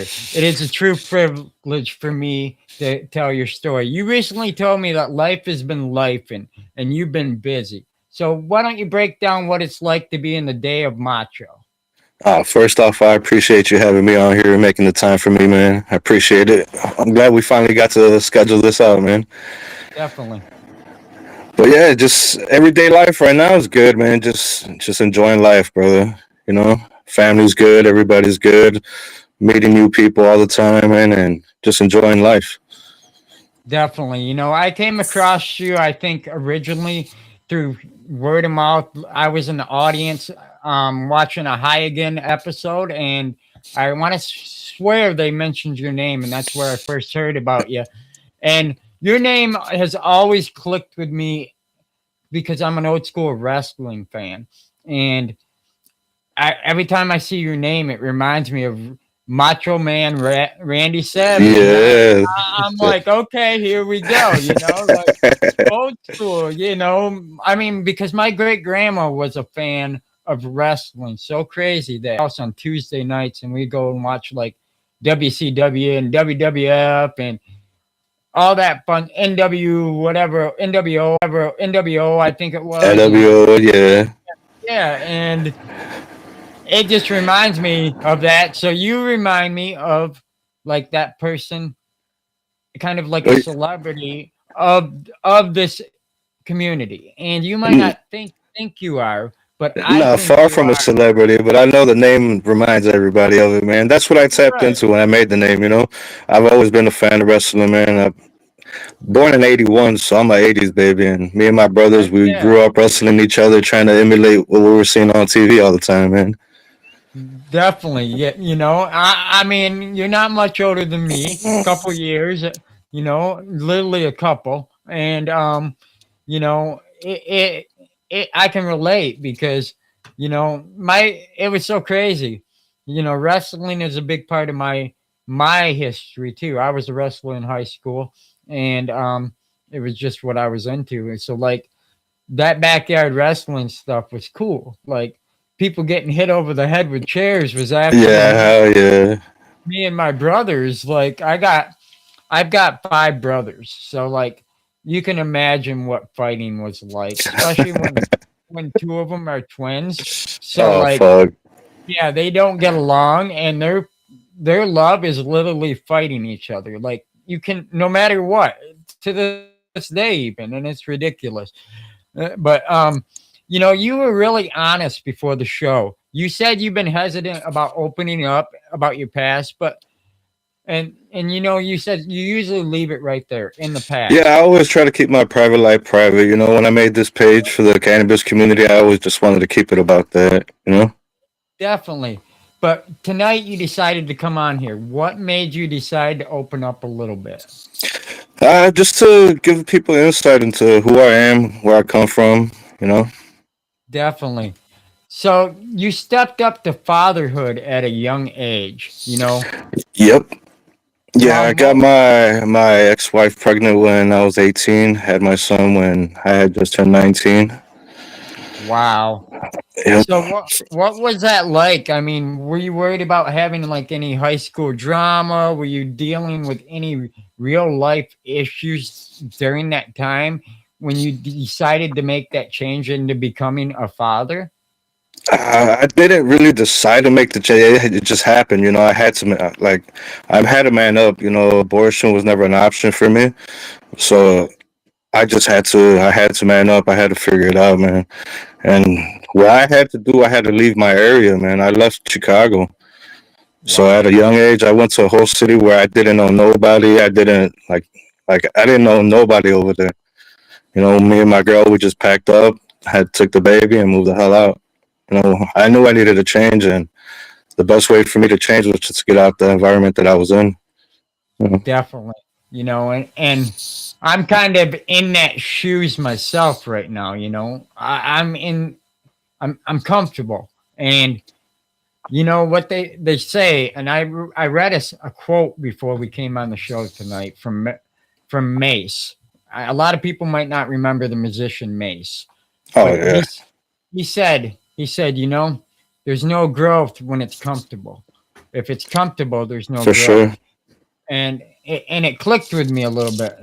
It is a true privilege for me to tell your story. You recently told me that life has been life and you've been busy. So why don't you break down what it's like to be in the day of Macho? First off, I appreciate you having me on here and making the time for me, man. I appreciate it. I'm glad we finally got to schedule this out, man. Definitely. But yeah, just everyday life right now is good, man. Just enjoying life, brother. You know, family's good, everybody's good, meeting new people all the time, man, and just enjoying life. Definitely. I came across you, I think, originally through word of mouth. I was in the audience watching a High Again episode, and I want to swear they mentioned your name, and that's where I first heard about you. And your name has always clicked with me because I'm an old school wrestling fan. And every time I see your name, it reminds me of Macho Man Randy Savage. And Yeah. I'm like, okay, here we go, like old school, I mean, because my great grandma was a fan of wrestling, so crazy that house on Tuesday nights and we go and watch like WCW and WWF and all that fun NW whatever NWO I think it was, and NWO, yeah. yeah, and it just reminds me of that. So you remind me of like that person, kind of like a Wait, celebrity of this community, and you might not think you are, but I Not think far you from a are. celebrity, but I know the name reminds everybody of it, man. That's what I tapped Right. into when I made the name, you know. I've always been a fan of wrestling, man. Born in '81, so I'm a '80s baby, and me and my brothers, Heck we yeah. grew up wrestling each other, trying to emulate what we were seeing on TV all the time, man. Definitely. Yeah, I mean, you're not much older than me. Couple years, literally a couple. And it I can relate because, my it was so crazy. Wrestling is a big part of my history too. I was a wrestler in high school, and it was just what I was into. And so like that backyard wrestling stuff was cool. Like people getting hit over the head with chairs was actually Yeah, hell yeah. me and my brothers. Like I've got five brothers, so like you can imagine what fighting was like, especially when two of them are twins. So Oh like fuck. yeah, they don't get along, and their love is literally fighting each other. Like you can no matter what to this day even, and it's ridiculous. But you were really honest before the show. You said you've been hesitant about opening up about your past, but and you said you usually leave it right there in the Yeah, I past. always try to keep my private life private. You know, when I made this page for the cannabis community, I always just wanted to keep it about that. You know. Definitely. But tonight you decided to come on here. What made you decide to open up a little bit? Just to give people insight into who I am, where I come from. You know. Definitely. So you stepped up to fatherhood at a young age. Yep. Yeah, I got What my ex wife pregnant when I was 18. Had my son when I had just turned 19. wow. Yep. So what was that like? I mean, were you worried about having like any high school drama? Were you dealing with any real life issues during that time when you decided to make that change into becoming a father? I didn't really decide to make the change. It just happened. You know, I had to I had to man up. You know, abortion was never an option for me, so I had to man up. I had to figure it out, man. And what I had to do, I had to leave my area, man. I left Chicago. So at Wow. a young age, I went to a whole city where I didn't know nobody. I didn't like I didn't know nobody over there. You know, me and my girl, we just packed up, had took the baby, and moved the hell out. You know, I knew I needed a change, and the best way for me to change was just to get out the environment that I was in. You know? Definitely. And I'm kind of in that shoes myself right now. I'm comfortable. And what they say, and I read a quote before we came on the show tonight from Mace. A lot of people might not remember the musician Mace, Oh but yeah, he said, there's no growth when it's comfortable. If it's comfortable, there's no For growth. sure. And it clicked with me a little bit.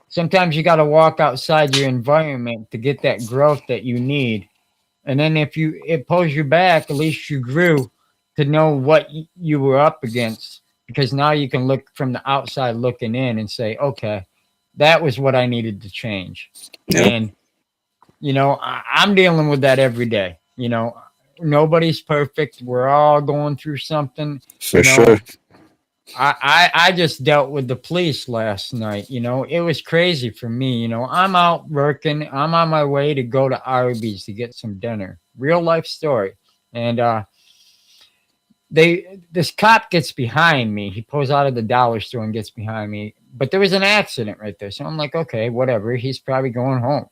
Sometimes you got to walk outside your environment to get that growth that you need. And then if you it pulls you back, at least you grew to know what you were up against, because now you can look from the outside looking in and say, okay, that was what I needed to change. Yeah, And I'm dealing with that every day. Nobody's perfect. We're all going through something. You for know, sure. I just dealt with the police last night. It was crazy for me. I'm out working. I'm on my way to go to Arby's to get some dinner. Real life story. And this cop gets behind me. He pulls out of the dollar store and gets behind me. But there was an accident right there. So I'm like, okay, whatever. He's probably going home.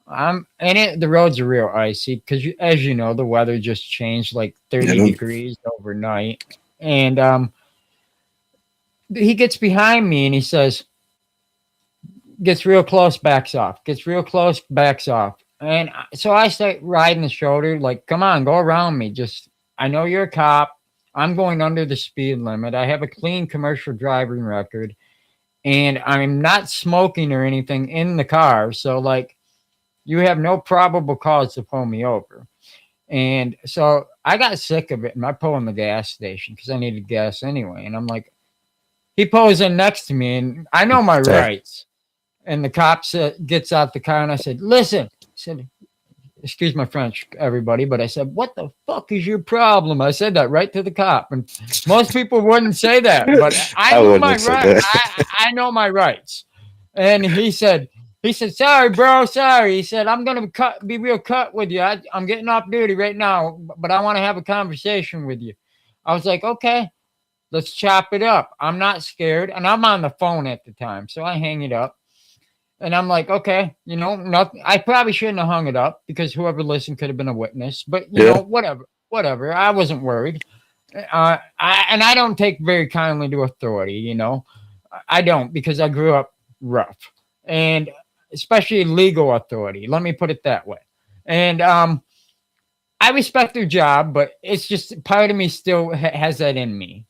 The roads are real icy because, as you know, the weather just changed like 30 Yeah. degrees overnight. And he gets behind me and he says, gets real close, backs off, gets real close, backs off. And so I start riding the shoulder, like, come on, go around me. Just, I know you're a cop. I'm going under the speed limit. I have a clean commercial driving record and I'm not smoking or anything in the car. So, like, you have no probable cause to pull me over. And so I got sick of it and I pull in the gas station because I needed gas anyway. And I'm like, he pulls in next to me and I know my Yeah. rights. And the cop gets out the car and I said, listen, I said, excuse my French, everybody, but I said, what the fuck is your problem? I said that right to the cop. And most people wouldn't say that, but I I knew wouldn't my have said right. that. I know my rights. And he said, sorry, bro, sorry. He said, I'm going to be real cut with you. I'm getting off duty right now, but I want to have a conversation with you. I was like, okay, let's chop it up. I'm not scared. And I'm on the phone at the time. So I hang it up. And I'm like, okay, nothing. I probably shouldn't have hung it up because whoever listened could have been a witness. But Yeah. whatever. I wasn't worried. I don't take very kindly to authority. I don't, because I grew up rough, and especially legal authority. Let me put it that way. And I respect their job, but it's just part of me still has that in me.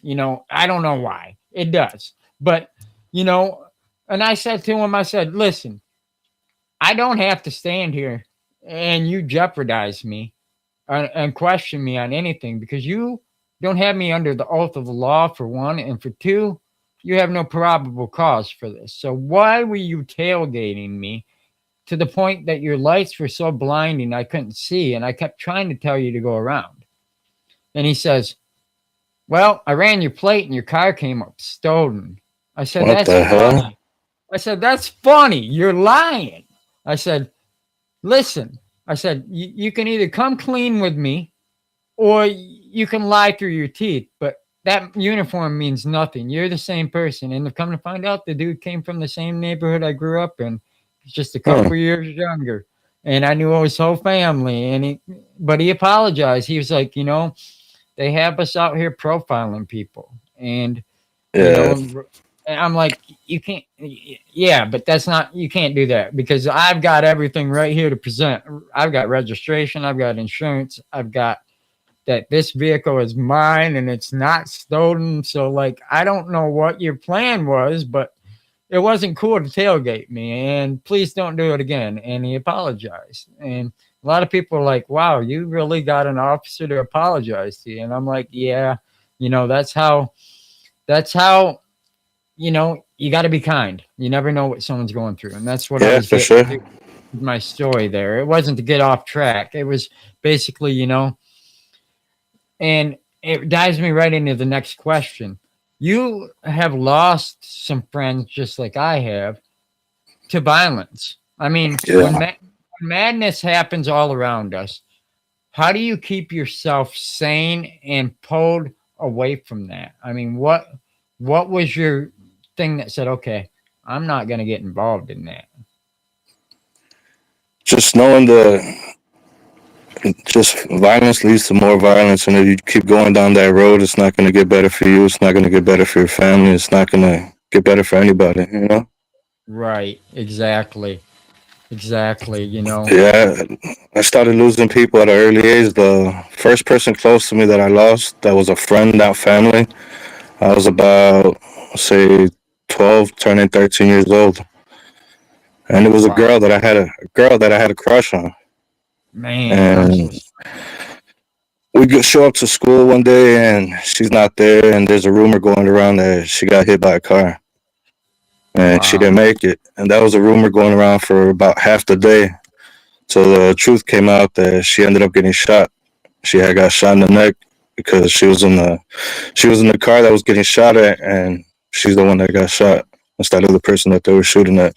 I don't know why it does, but you know. And I said to him, I said, listen, I don't have to stand here and you jeopardize me and question me on anything because you don't have me under the oath of the law, for one, and for two, you have no probable cause for this. So why were you tailgating me to the point that your lights were so blinding I couldn't see, and I kept trying to tell you to go around? And he says, well, I ran your plate and your car came up stolen. I said, What that's the hell? funny. I said, that's funny. You're lying. I said, listen, I said, you can either come clean with me or you can lie through your teeth, but that uniform means nothing. You're the same person. And to come to find out, the dude came from the same neighborhood I grew up in, just a Huh. couple years younger. And I knew his whole family. But he apologized. He was like, they have us out here profiling people. And, you Yeah. know, and I'm like, you can't, yeah, but that's not, you can't do that because I've got everything right here to present. I've got registration, I've got insurance, I've got that this vehicle is mine and it's not stolen. So, like, I don't know what your plan was, but it wasn't cool to tailgate me. And please don't do it again. And he apologized. And a lot of people are like, wow, you really got an officer to apologize to you. And I'm like, yeah, that's how you got to be kind. You never know what someone's going through. And that's what I Yeah, was for getting sure. to with my story there. It wasn't to get off track. It was basically, and it dives me right into the next question. You have lost some friends just like I have to violence. I mean, when, Yeah. when madness happens all around us, how do you keep yourself sane and pulled away from that? I mean, what was your thing that said, okay, I'm not going to get involved in that? Just knowing just violence leads to more violence, and if you keep going down that road, it's not going to get better for you. It's not going to get better for your family. It's not going to get better for anybody. Right, exactly. exactly. You know, Yeah, I started losing people at an early age. The first person close to me that I lost, that was a friend, not family. I was about, say, 12, turning 13 years old, and it was a wow, girl that a girl that I had a crush on. man, I'm so And show up to school one day, and she's not there, and there's a rumor going around that she got hit by a car, and she wow. didn't make it. And that was a rumor going around for about half the day. So the truth came out that she ended up getting shot. She had got shot in the neck because she was in the car that was getting shot at, and she's the one that got shot instead of the person that they were shooting at.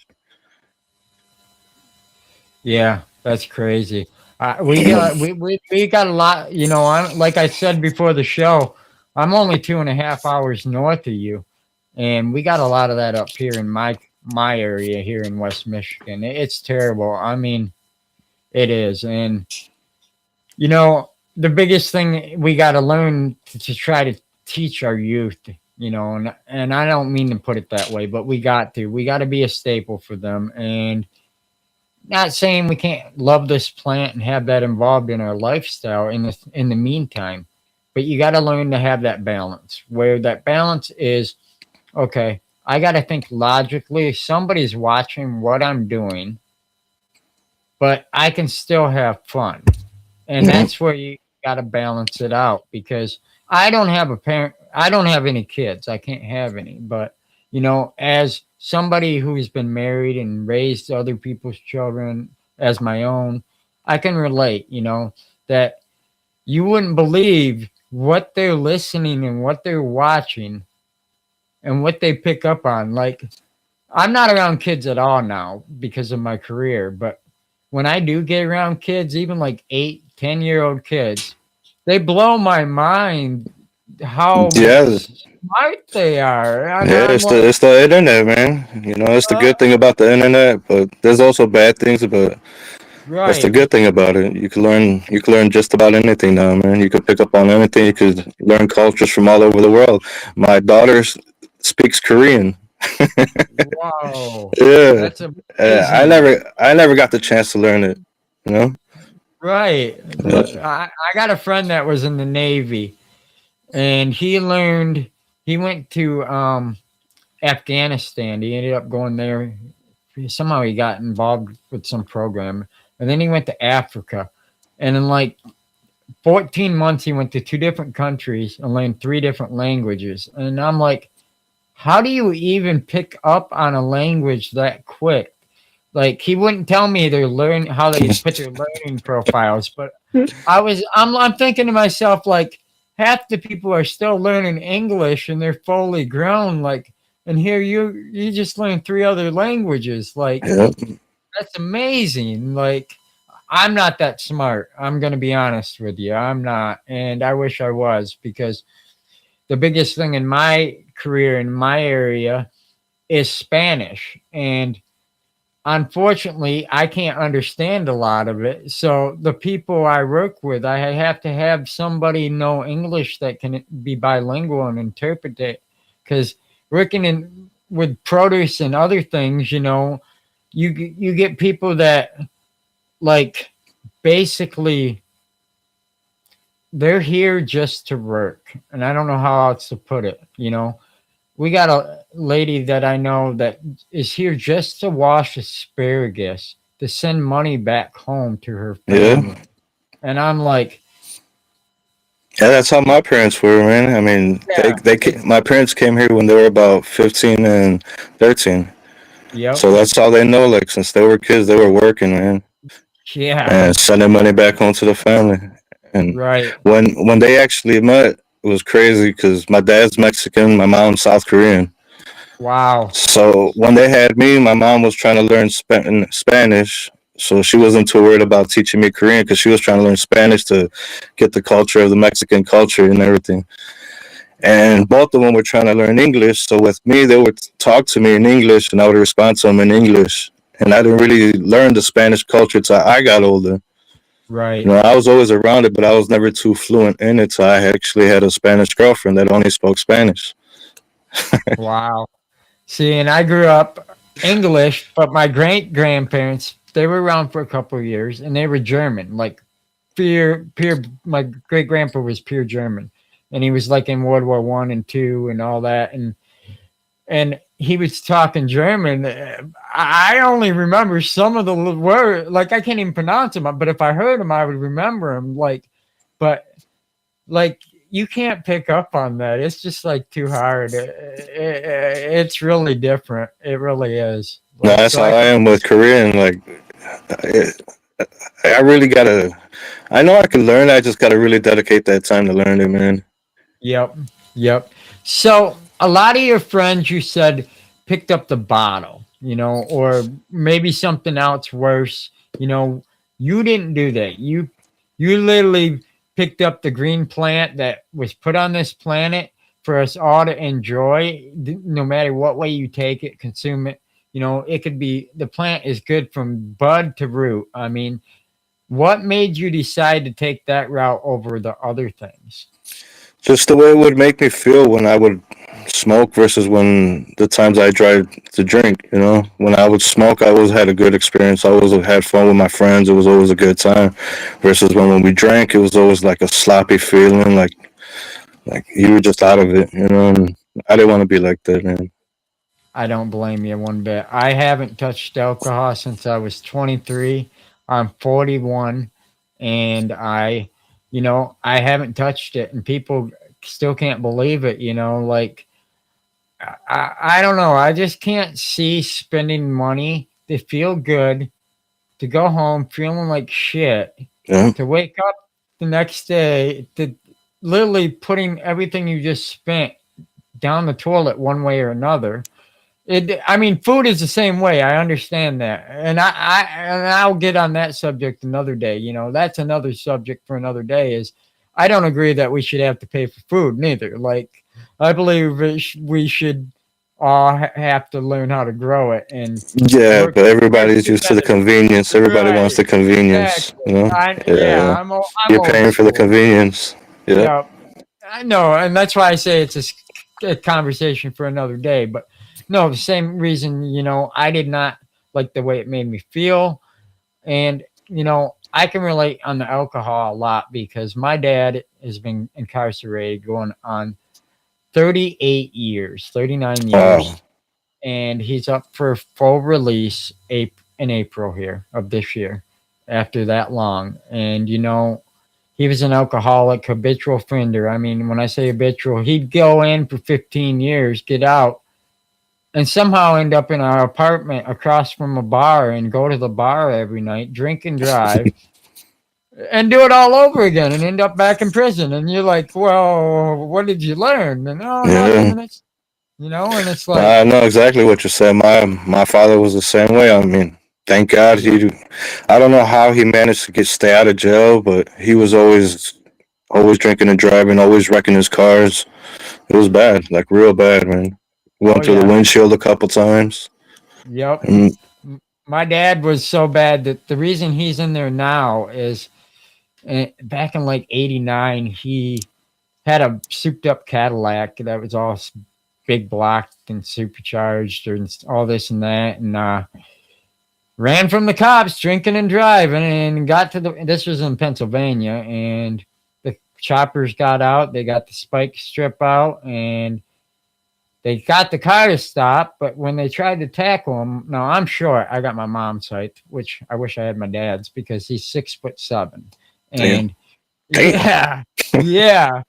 Yeah, that's crazy. We got a lot. You know, I'm like I said before the show. I'm only 2.5 hours north of you, and we got a lot of that up here in my area here in West Michigan. It's terrible. I mean, it is, and you know, the biggest thing we got to learn to try to teach our youth. You know, and I don't mean to put it that way, but we got to be a staple for them, and not saying we can't love this plant and have that involved in our lifestyle in the meantime, but you got to learn to have that balance. Where that balance is, okay, I got to think logically. Somebody's watching what I'm doing, but I can still have fun, and Mhm. that's where you got to balance it out. Because I don't have a parent, I don't have any kids, I can't have any, but you know, as somebody who's been married and raised other people's children as my own, I can relate, you know, that you wouldn't believe what they're listening and what they're watching and what they pick up on. Like, I'm not around kids at all now because of my career, but when I do get around kids, even like 8, 10-year-old kids, they blow my mind how Yeah, smart they are. And yeah, I'm like, it's the internet, man. You know, it's the uh, good thing about the internet, but there's also bad things. But that's the right, good thing about it. You can learn just about anything now, man. You could pick up on anything. You could learn cultures from all over the world. My daughter speaks Korean. wow, Yeah, that's amazing. I never got the chance to learn it. You know. Right. Yeah. I got a friend that was in the Navy and he went to Afghanistan. He ended up going there. Somehow he got involved with some program. And then he went to Africa. And in like 14 months, he went to two different countries and learned three different languages. And I'm like, how do you even pick up on a language that quick? Like he wouldn't tell me they're learn how they put their learning profiles, but I'm thinking to myself like half the people are still learning English and they're fully grown like and here you just learn three other languages like Yeah. that's amazing like I'm not that smart. I'm going to be honest with you. I'm not and I wish I was because the biggest thing in my career in my area is Spanish and unfortunately, I can't understand a lot of it. So the people I work with, I have to have somebody know English that can be bilingual and interpret it. Because working in with produce and other things, you know, you get people that like basically they're here just to work, and I don't know how else to put it. You know, we got a lady that I know that is here just to wash asparagus to send money back home to her Yeah. family. And I'm like, Yeah, that's how my parents were, man. I mean, yeah, my parents came here when they were about 15 and 13. yep, So that's all they know. Like since they were kids, they were working, man, yeah, and sending money back home to the family. And right. when they actually met, it was crazy because my dad's Mexican, my mom's South Korean. Wow, So when they had me, my mom was trying to learn Spanish. So she wasn't too worried about teaching me Korean because she was trying to learn Spanish to get the culture of the Mexican culture and everything. And both of them were trying to learn English. So with me, they would talk to me in English, and I would respond to them in English. And I didn't really learn the Spanish culture till I got older. You right. know, I was always around it, but I was never too fluent in it. So I actually had a Spanish girlfriend that only spoke Spanish. Wow. See, and I grew up English, but my great grandparents They were around for a couple of years, and they were German, like pure. My great grandpa was pure German, and he was like in World War One and two and all that, and he was talking German. I only remember some of the words, like I can't even pronounce them, but if I heard them, I would remember them. But like you can't pick up on that. It's just like too hard. It's really different. It really is. No, Like that's so, how I I can. am with Korean. Like, I really gotta. I know I can learn. I just gotta really dedicate that time to learn it, man. Yep, yep. So a lot of your friends, you said, picked up the bottle, or maybe something else worse. You know, you didn't do that. You literally picked up the green plant that was put on this planet for us all to enjoy, no matter what way you take it, consume it. It could be the plant is good from bud to root. I mean, what made you decide to take that route over the other things? Just the way it would make me feel when I would smoke versus when the times I tried to drink. When I would smoke, I always had a good experience. I always had fun with my friends. It was always a good time. Versus when we drank, it was always like a sloppy feeling, like you were just out of it. And I didn't want to be like that, man. I don't blame you one bit. I haven't touched alcohol since I was 23. I'm 41, and I haven't touched it, and people still can't believe it. Like I don't know. I just can't see spending money to feel good, to go home feeling like shit, Yeah, to wake up the next day, to literally putting everything you just spent down the toilet one way or another. I mean, food is the same way. I understand that, and I'll get on that subject another day. That's another subject for another day. Is I don't agree that we should have to pay for food neither. Like I believe we should all have to learn how to grow it and yeah, work but work everybody's to used to the benefit. convenience. Everybody wants Right? the convenience. Exactly. I Yeah, Yeah. yeah. I'm You're old paying for the school. convenience. Yeah, Yeah, I know, and that's why I say it's a conversation for another day. But no, the same reason, I did not like the way it made me feel, and I can relate on the alcohol a lot because my dad has been incarcerated going on 38 years, 39 wow. years, and he's up for full release in April here of this year. After that long, and he was an alcoholic, habitual offender. I mean, when I say habitual, he'd go in for 15 years, get out, and somehow end up in our apartment across from a bar and go to the bar every night, drink and drive, and do it all over again and end up back in prison. And you're like, well, what did you learn? And oh, nothing. Yeah. And it's No, like, I know exactly what you said. My father was the same way. I mean, thank God he. I don't know how he managed to stay out of jail, but he was always drinking and driving, always wrecking his cars. It was bad, like real bad, man. oh, Went through the yeah, windshield a couple times. yep. And My dad was so bad that the reason he's in there now is back in like 89, he had a souped up Cadillac that was all big blocked and supercharged and all this and that. And ran from the cops drinking and driving and got to this was in Pennsylvania. And the choppers got out. They got the spike strip out and they got the car to stop, but when they tried to tackle him, now I'm short. I got my mom's height, which I wish I had my dad's because he's 6'7", damn, and damn, yeah,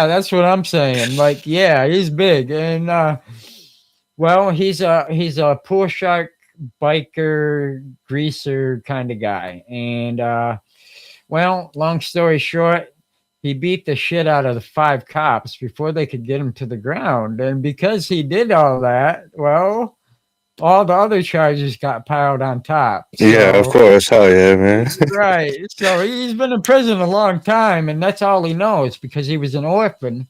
that's what I'm saying. Like, yeah, he's big, and well, he's a pool shark biker greaser kind of guy, and well, long story short, he beat the shit out of the five cops before they could get him to the ground. And because he did all that, well, all the other charges got piled on top. yeah, of So, course, hell yeah, man. right. So he's been in prison a long time, and that's all he knows because he was an orphan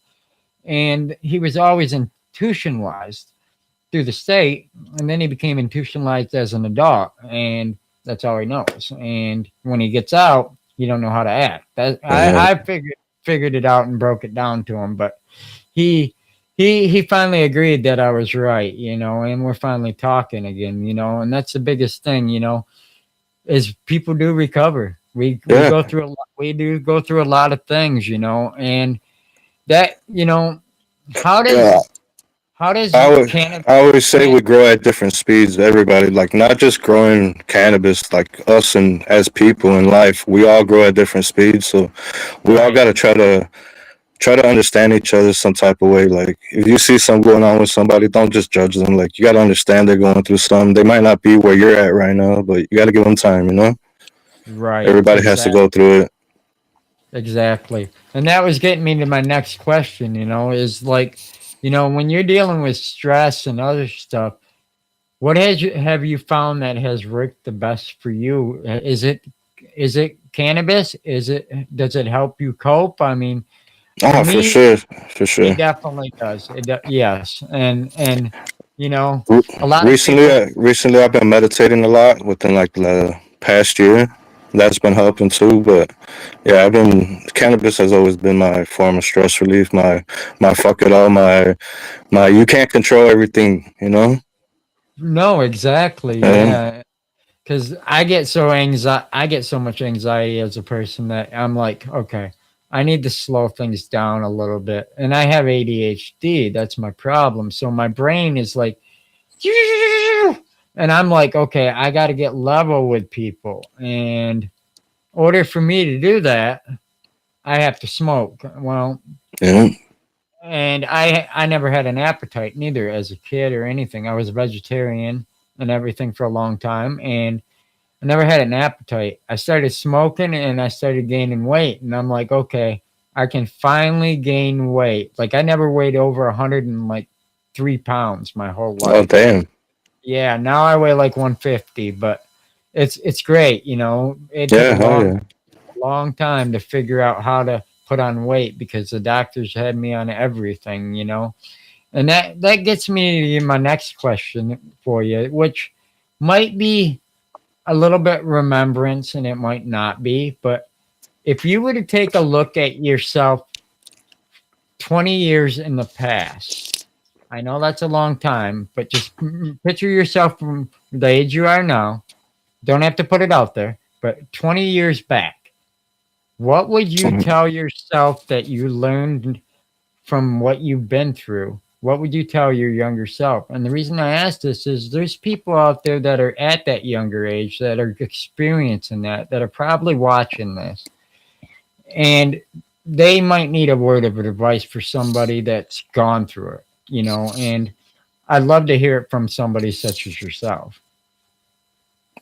and he was always institutionalized through the state. And then he became institutionalized as an adult, and that's all he knows. And when he gets out, he don't know how to act. Yeah, I figured it out and broke it down to him, but he he finally agreed that I was right, and we're finally talking again, and that's the biggest thing. is people do recover. We Yeah, go through a lot, we do go through a lot of things, you know, and that, you know, how yeah. does I would, cannabis I always say can we grow at different speeds. Everybody, like not just growing cannabis, like us and as people in life, we all grow at different speeds. So we all right, got to try to understand each other some type of way. Like if you see something going on with somebody, don't just judge them. Like you got to understand they're going through something. They might not be where you're at right now, but you got to give them time. You know, right, everybody has to go through it. exactly. And that was getting me to my next question, you know, is like, you know, when you're dealing with stress and other stuff, what have you found that has worked the best for you? Is it cannabis? Does it help you cope? I mean, for Oh, for me, sure, for it sure. definitely does. Yes, and you know, a lot of Recently, people. recently I've been meditating a lot within like the past year. That's been helping too. But yeah, I've been cannabis has always been my form of stress relief. My fuck it all. My you can't control everything. You know. No, exactly. Yeah. Yeah, because I get so much anxiety as a person that I'm like, okay, I need to slow things down a little bit. And I have ADHD. That's my problem. So my brain is like, and I'm like, okay, I got to get level with people. And in order for me to do that, I have to smoke. Well, Yeah. and I never had an appetite neither as a kid or anything. I was a vegetarian and everything for a long time, and I never had an appetite. I started smoking and I started gaining weight, and I'm like, okay, I can finally gain weight. Like I never weighed over 103 pounds my whole Oh life. damn. Yeah, now I weigh like 150, but it's great. You know, it took Yeah. Hell yeah. a long time to figure out how to put on weight because the doctors had me on everything. You know, and that gets me to my next question for you, which might be a little bit remembrance and it might not be, but if you were to take a look at yourself 20 years in the past, I know that's a long time, but just picture yourself from the age you are now. Don't have to put it out there, but 20 years back, what would you tell yourself that you learned from what you've been through? What would you tell your younger self? And the reason I ask this is there's people out there that are at that younger age that are experiencing that are probably watching this. And they might need a word of advice for somebody that's gone through it, you know, and I'd love to hear it from somebody such as yourself.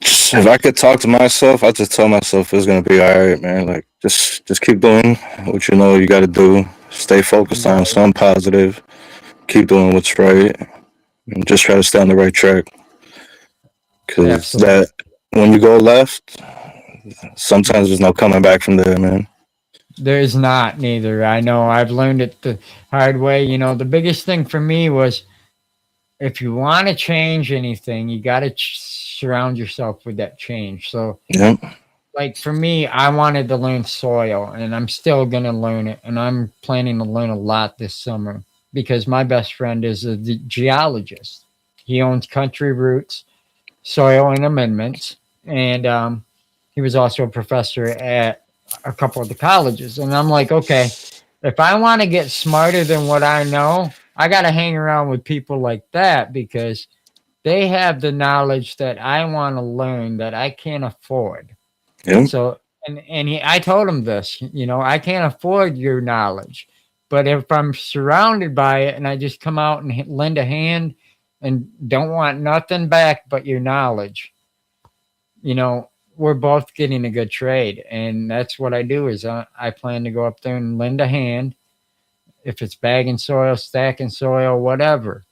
If I could talk to myself, I'd just tell myself it's gonna be all right, man. Like just keep doing what you know you got to do. Stay focused on Right. something positive. Keep doing what's right, and just try to stay on the right track. Cause Absolutely. that when you go left, sometimes there's no coming back from there, man. There's not neither. I know I've learned it the hard way. You know, the biggest thing for me was if you want to change anything, you got to surround yourself with that change. So, Yep. like for me, I wanted to learn soil, and I'm still going to learn it. And I'm planning to learn a lot this summer because my best friend is a geologist. He owns Country Roots Soil and Amendments, and he was also a professor at a couple of the colleges. And I'm like, okay, if I want to get smarter than what I know, I got to hang around with people like that because they have the knowledge that I want to learn that I can't afford. Yep. So, I told him this, you know, I can't afford your knowledge, but if I'm surrounded by it and I just come out and lend a hand and don't want nothing back but your knowledge, you know, we're both getting a good trade, and that's what I do. Is I plan to go up there and lend a hand if it's bagging soil, stacking soil, whatever,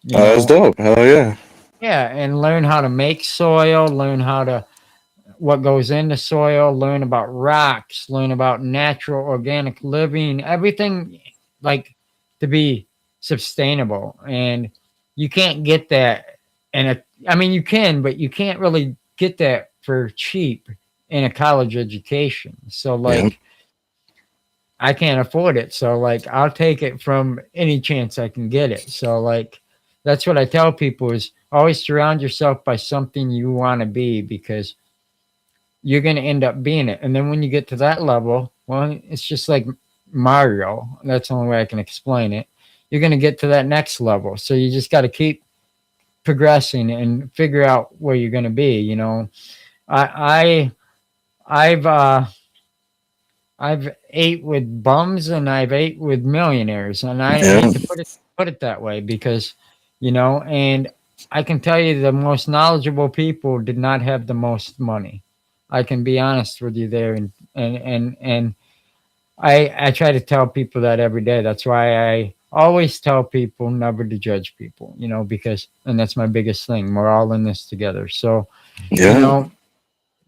you Oh, that's know. dope. Hell yeah. Yeah, and learn how to make soil, learn how to what goes into soil, learn about rocks, learn about natural organic living, everything like to be sustainable. And you can't get that in a I mean you can, but you can't really get that for cheap in a college education. So Yep. like I can't afford it. So like I'll take it from any chance I can get it. So like that's what I tell people is always surround yourself by something you want to be because you're going to end up being it. And then when you get to that level, well, it's just like Mario. That's the only way I can explain it. You're going to get to that next level. So you just got to keep progressing and figure out where you're going to be. You know, I, I've, I've ate with bums and I've ate with millionaires, and I Yeah. hate to put it that way because, you know, and I can tell you the most knowledgeable people did not have the most money. I can be honest with you there, and I try to tell people that every day. That's why I always tell people never to judge people, you know, because and that's my biggest thing. We're all in this together. So, you Yeah. know,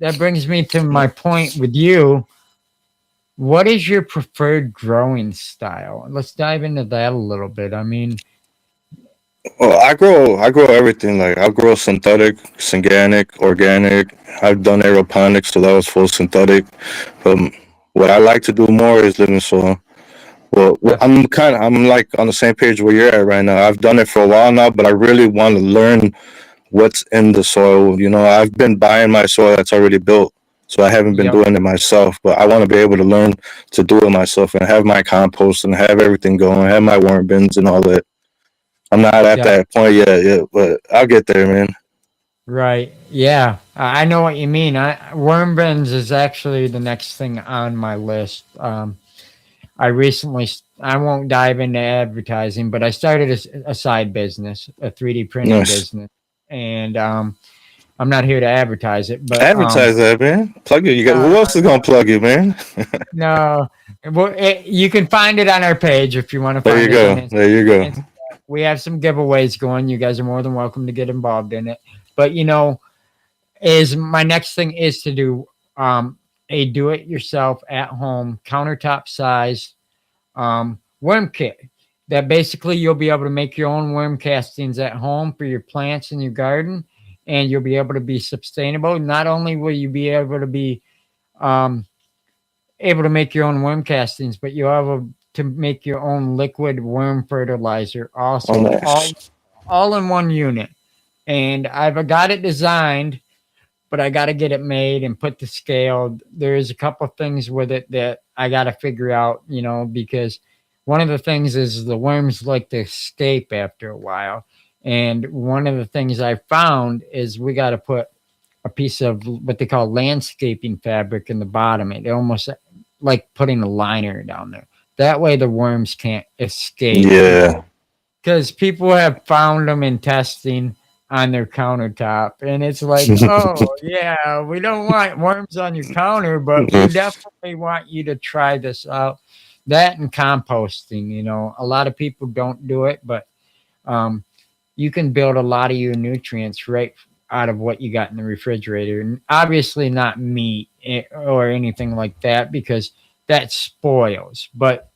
that brings me to my point with you. What is your preferred growing style? Let's dive into that a little bit. I mean, Well, I grow everything. Like I grow synthetic, organic. I've done aeroponics, so that was full synthetic. What I like to do more is living soil. Well, def- I'm like on the same page where you're at right now. I've done it for a while now, but I really want to learn what's in the soil. You know, I've been buying my soil that's already built, so I haven't been yep, doing it myself. But I want to be able to learn to do it myself and have my compost and have everything going, have my worm bins and all that. I'm not at def- that point yet, but I'll get there, man. right. Yeah, I know what you mean. Worm bins is actually the next thing on my list. I recently, I won't dive into advertising, but I started a side business, a 3D printing Nice. business, and I'm not here to advertise it, but Advertise that, man. Plug it. You got no, who else is gonna plug you, man? no, well, you can find it on our page if you want to There you find us on go. There you go. Instagram. We have some giveaways going. You guys are more than welcome to get involved in it. But you know, is my next thing is to do a do-it-yourself at home countertop size worm kit. That basically you'll be able to make your own worm castings at home for your plants in your garden, and you'll be able to be sustainable. Not only will you be um, able to make your own worm castings, but you'll have to make your own liquid worm fertilizer Oh, also, nice. all in one unit. And I've got it designed, but I got to get it made and put to scale. There's a couple things with it that I got to figure out, you know, because one of the things is the worms like to escape after a while. And one of the things I found is we got to put a piece of what they call landscaping fabric in the bottom. It almost like putting a liner down there. That way the worms can't escape, Yeah. because people have found them in testing on their countertop, and it's like, oh yeah, we don't want worms on your counter, but we definitely want you to try this out. That and composting, you know, a lot of people don't do it, but um, you can build a lot of your nutrients right out of what you got in the refrigerator, and obviously not meat or anything like that because that spoils, but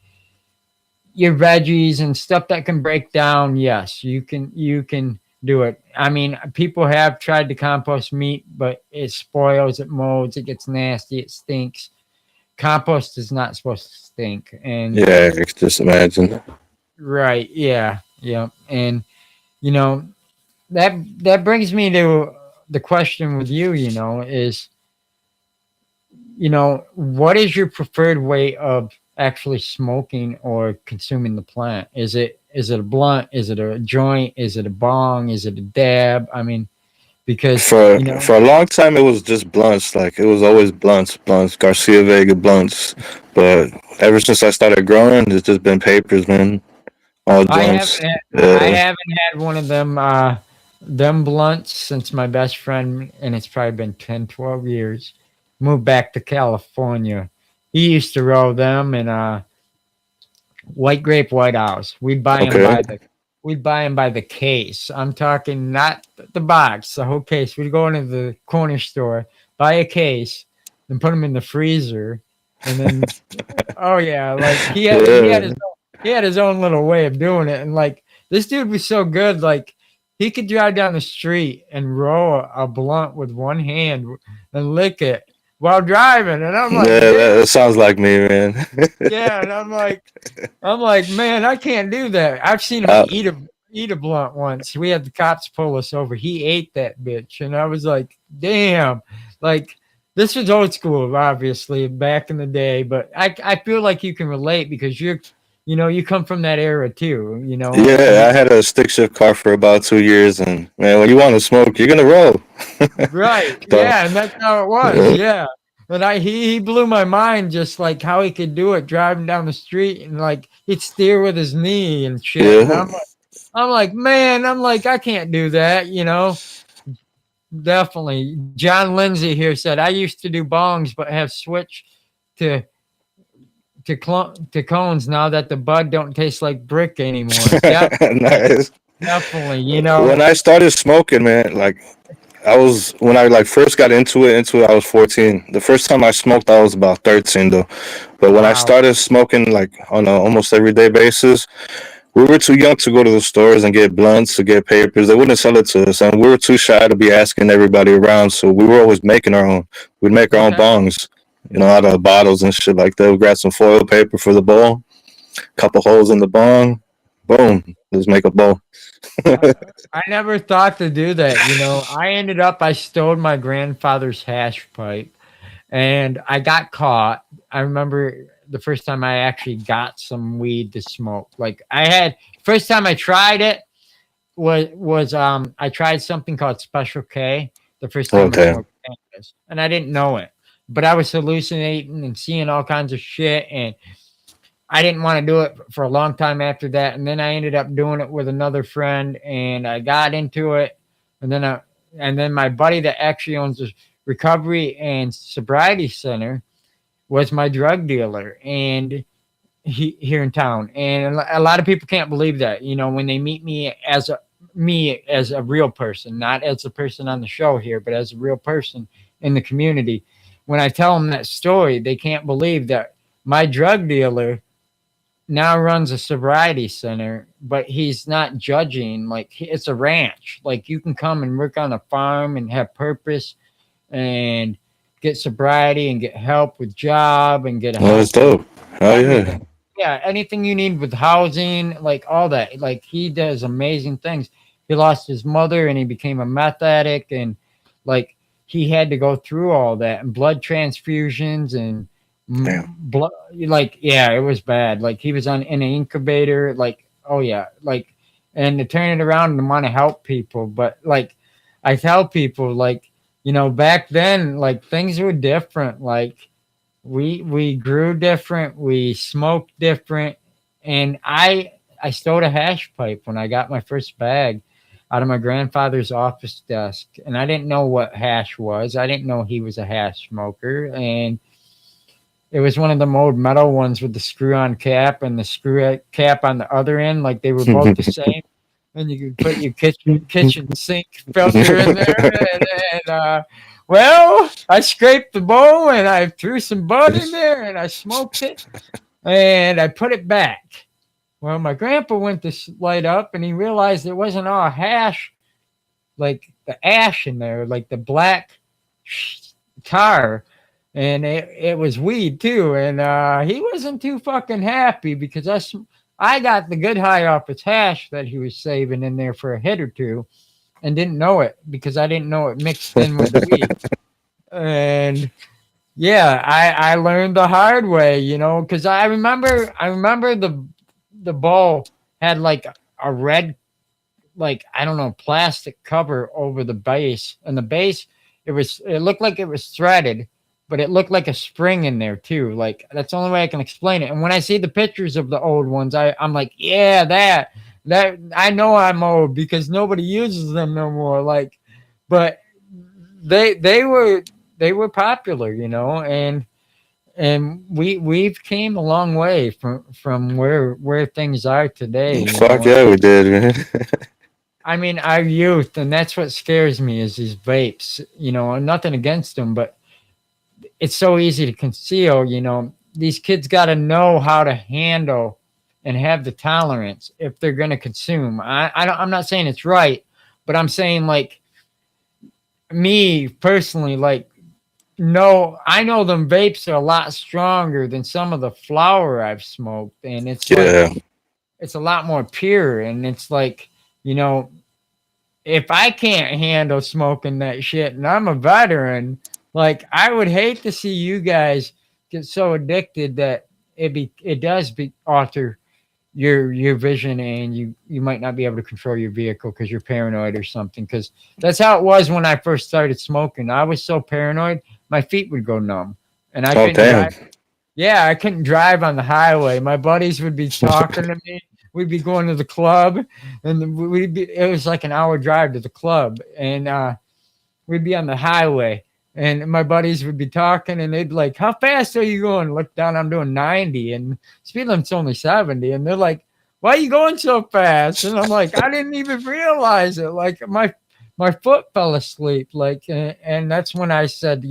your veggies and stuff that can break down, yes, you can do it. I mean, people have tried to compost meat, but it spoils, it molds, it gets nasty, it stinks. Compost is not supposed to stink. And Yeah. I can just imagine. right, yeah, yeah. And you know, that brings me to the question with you, you know, is, you know, what is your preferred way of actually smoking or consuming the plant? Is it a blunt? Is it a joint? Is it a bong? Is it a dab? I mean, because For you know, for a long time, it was just blunts. Like it was always blunts, Garcia Vega blunts. But ever since I started growing, it's just been papers, man. All joints. I Yeah. haven't had one of them blunts since my best friend, and it's probably been 10, 12 years, moved back to California. He used to roll them and White Grape White House. Okay. We'd buy them by the case. I'm talking not the box, the whole case. We'd go into the corner store, buy a case, and put them in the freezer, and then oh yeah, like Yeah. he had his own little way of doing it, and like this dude was so good, like he could drive down the street and roll a blunt with one hand and lick it while driving, and I'm Yeah. like, damn, That sounds like me, man. yeah, and I'm like, man, I can't do that. I've seen him uh, eat a blunt once. We had the cops pull us over. He ate that bitch, and I was like, damn, like. this was old school, obviously, back in the day, but I feel like you can relate because you come from that era too, Yeah, I had a stick shift car for about 2 years, and man, when you want to smoke, you're gonna roll. right. So, Yeah, and that's how it was. yeah, Yeah. But he blew my mind just like how he could do it driving down the street and like he'd steer with his knee and shit. And yeah. I'm like, man, I'm like, I can't do that. Definitely. John Lindsay here said, I used to do bongs, but have switched to to cones now that the bud don't taste like brick anymore. Definitely, Nice. definitely. When I started smoking, man, like I was when I like first got into it, I was 14. The first time I smoked, I was about 13 though. But when I Wow. started smoking like on a almost everyday basis, we were too young to go to the stores and get blunts to get papers. They wouldn't sell it to us, and we were too shy to be asking everybody around. So we were always making our own. We'd make our own Okay. bongs, out of bottles and shit like that. We grab some foil paper for the bowl, couple holes in the bong, boom, let's make a bowl. I, I never thought to do that. I stole my grandfather's hash pipe and I got caught. I remember the first time I actually got some weed to smoke. Like I had first time I tried it was I tried something called Special K the first time I Okay. smoked cannabis, and I didn't know it, but I was hallucinating and seeing all kinds of shit, and I didn't want to do it for a long time after that. And then I ended up doing it with another friend, and I got into it, and then my buddy that actually owns a recovery and sobriety center was my drug dealer, and here in town. And a lot of people can't believe that, when they meet me as a real person, not as a person on the show here, but as a real person in the community. When I tell them that story, they can't believe that my drug dealer now runs a sobriety center, but he's not judging. Like it's a ranch. Like you can come and work on a farm and have purpose and get sobriety and get help with job and get Oh, it's help with dope. Oh yeah. everything. Yeah, anything you need with housing, like all that. Like he does amazing things. He lost his mother and he became a meth addict and like he had to go through all that and blood transfusions and Damn. blood like yeah, it was bad. Like he was on in an incubator like oh yeah, like and to turn it around and want to help people, but like I tell people like back then like things were different. Like we grew different, we smoked different, and I stole a hash pipe when I got my first bag out of my grandfather's office desk, and I didn't know what hash was. I didn't know he was a hash smoker, and it was one of the old metal ones with the screw-on cap and the screw cap on the other end, like they were both the same. And you could put your kitchen sink filter in there, and well, I scraped the bowl and I threw some bud in there and I smoked it and I put it back. Well, my grandpa went to light up and he realized there wasn't all hash, like the ash in there, like the black tar, and it was weed too. And he wasn't too fucking happy because I got the good high off his hash that he was saving in there for a hit or two and didn't know it because I didn't know it mixed in with the weed. And yeah, I learned the hard way, because I remember the bowl had like a red, like I don't know, plastic cover over the base, and the base it looked like it was threaded, but it looked like a spring in there too. Like that's the only way I can explain it. And when I see the pictures of the old ones, I'm like, yeah, that I know I'm old because nobody uses them no more. Like, but they were popular, and we've came a long way from where things are today, Fuck yeah, we did, man. I mean, our youth, and that's what scares me is these vapes. Nothing against them, but it's so easy to conceal. These kids got to know how to handle and have the tolerance if they're going to consume. I'm not saying it's right, but I'm saying like me personally, like no, I know them vapes are a lot stronger than some of the flower I've smoked, and it's like Yeah. it's a lot more pure, and it's like you know if I can't handle smoking that shit, and I'm a veteran, Like I would hate to see you guys get so addicted that it does alter your vision, and you might not be able to control your vehicle because you're paranoid or something. Because that's how it was when I first started smoking. I was so paranoid, my feet would go numb, and I Oh couldn't damn. drive. Yeah, I couldn't drive on the highway. My buddies would be talking to me. We'd be going to the club, and it was like an hour drive to the club, and we'd be on the highway, and my buddies would be talking, and they'd be like, "How fast are you going?" Look down, I'm doing 90, and speed limit's only 70, and they're like, "Why are you going so fast?" And I'm like, "I didn't even realize it. Like my foot fell asleep." Like, and that's when I said,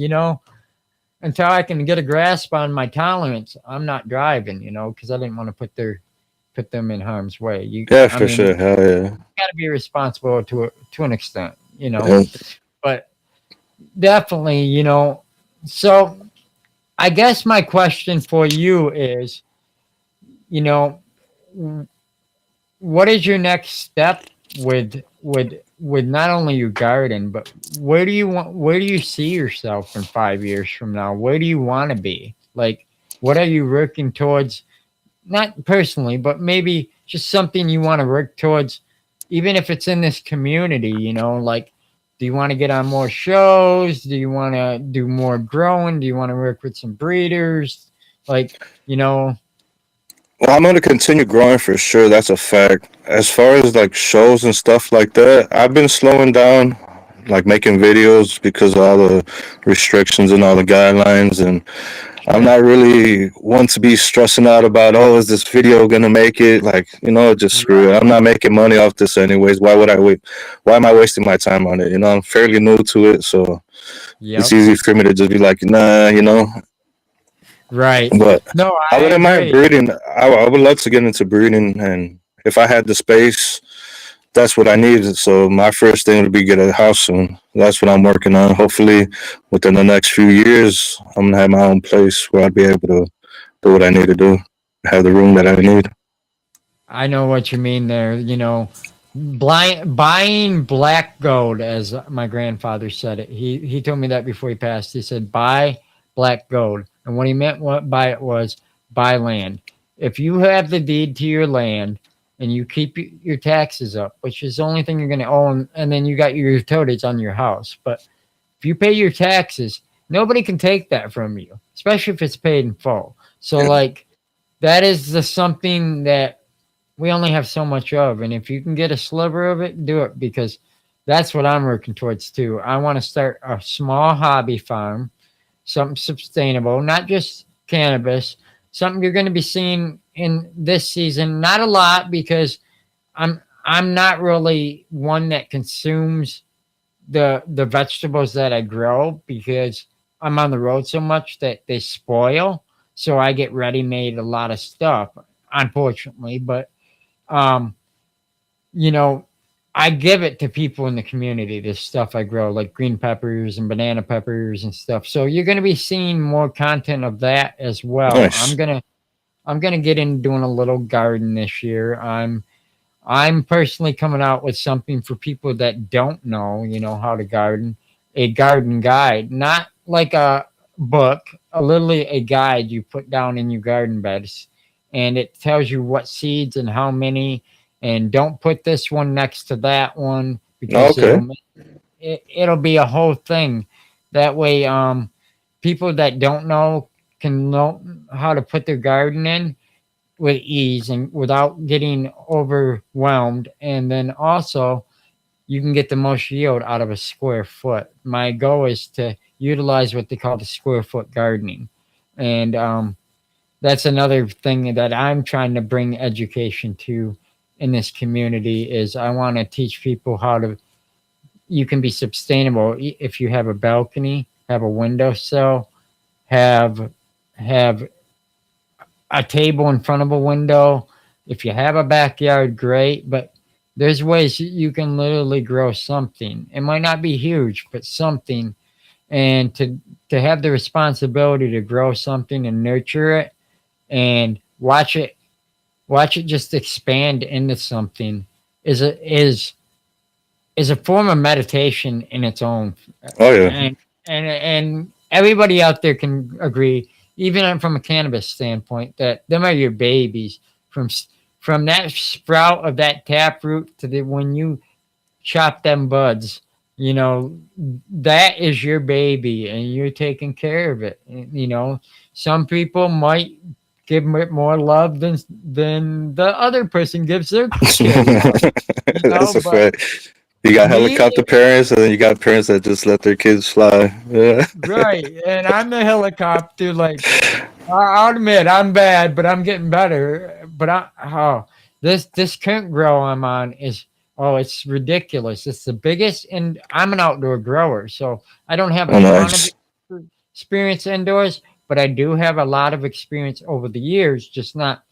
until I can get a grasp on my tolerance, I'm not driving. Because I didn't want to put them in harm's way. Yeah, I for mean, you sure. Hell yeah. got to be responsible to an extent. And But definitely, So I guess my question for you is, you know, what is your next step with not only your garden, but where do you see yourself in 5 years from now? Where do you want to be? Like, what are you working towards? Not personally, but maybe just something you want to work towards, even if it's in this community, like, do you want to get on more shows? Do you want to do more growing? Do you want to work with some breeders? Like, you know, well, I'm gonna continue growing for sure. That's a fact. As far as like shows and stuff like that, I've been slowing down, like making videos because of all the restrictions and all the guidelines, and I'm yeah, not really one to be stressing out about, oh, is this video gonna make it? Like, just screw it. right. I'm not making money off this anyways. Why would I wait? Why am I wasting my time on it? I'm fairly new to it, so it's Yep. easy for me to just be like, nah. Right. But No, I I wouldn't mind agree. breeding. I would love to get into breeding, and if I had the space, that's what I needed. So my first thing would be get a house soon. That's what I'm working on. Hopefully, within the next few years, I'm gonna have my own place where I'd be able to do what I need to do, have the room that I need. I know what you mean there. Buying black gold, as my grandfather said it. He told me that before he passed. He said, "Buy black gold," and what he meant by it was buy land. If you have the deed to your land and you keep your taxes up, which is the only thing you're going to own, and then you got your utilities on your house, but if you pay your taxes, nobody can take that from you, especially if it's paid in full. So, like, that is the something that we only have so much of, and if you can get a sliver of it, do it, because that's what I'm working towards too. I want to start a small hobby farm, something sustainable, not just cannabis, something you're going to be seeing in this season. Not a lot, because I'm not really one that consumes the vegetables that I grow, because I'm on the road so much that they spoil. So I get ready made a lot of stuff, unfortunately. But um, you know, I give it to people in the community, this stuff I grow, like green peppers and banana peppers and stuff. So you're gonna be seeing more content of that as well. Nice. I'm gonna get into doing a little garden this year. I'm personally coming out with something for people that don't know, how to garden, a garden guide, not like a book, literally a guide you put down in your garden beds. And it tells you what seeds and how many, and don't put this one next to that one, because Okay. it'll be a whole thing. That way, people that don't know can know how to put their garden in with ease and without getting overwhelmed. And then also, you can get the most yield out of a square foot. My goal is to utilize what they call the square foot gardening. And that's another thing that I'm trying to bring education to in this community, is I want to teach people how to, you can be sustainable if you have a balcony, have a windowsill, have have a table in front of a window. If you have a backyard, great, but there's ways you can literally grow something. It might not be huge, but something. And to have the responsibility to grow something and nurture it and watch it just expand into something is a form of meditation in its own. Oh yeah. And and everybody out there can agree, even from a cannabis standpoint, that them are your babies. From from that sprout of that taproot to the when you chop them buds, you know, that is your baby, and you're taking care of it. You know, some people might give it more love than the other person gives their kid love. You That's know, a but fact. You got me, helicopter parents, and then you got parents that just let their kids fly. Yeah. right, and I'm the helicopter. Like I'll admit I'm bad, but I'm getting better. But this current grow I'm on is it's ridiculous. It's the biggest, and I'm an outdoor grower, so I don't have a Oh, ton of nice. experience indoors, but I do have a lot of experience over the years. Just not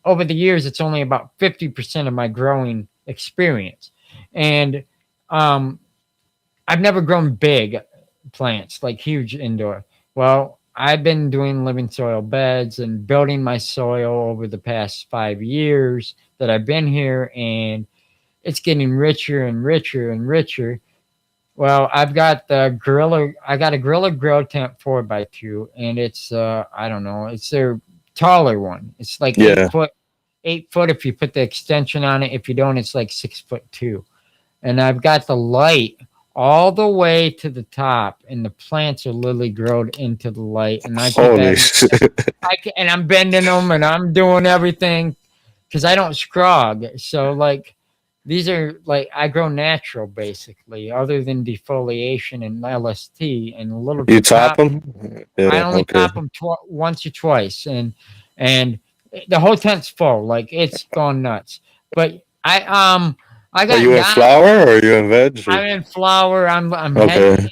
over the years. It's only about 50% of my growing experience, and um, I've never grown big plants like huge indoor. Well, I've been doing living soil beds and building my soil over the past 5 years that I've been here, and it's getting richer and richer and richer. Well, I got a gorilla grow tent 4x2, and it's I don't know, it's their taller one. It's like Yeah. 8 foot if you put the extension on it. If you don't, it's like 6'2", and I've got the light all the way to the top, and the plants are literally growed into the light, and I keep Holy adding, shit. and I'm bending them, and I'm doing everything because I don't scrog. So like these are like I grow natural basically, other than defoliation and LST and a little You top top. them? I Yeah. only Okay. top them once or twice, and the whole tent's full, like it's gone nuts. But I Are got you in Don. flower or are you in veg? I'm in flower. I'm heading Okay.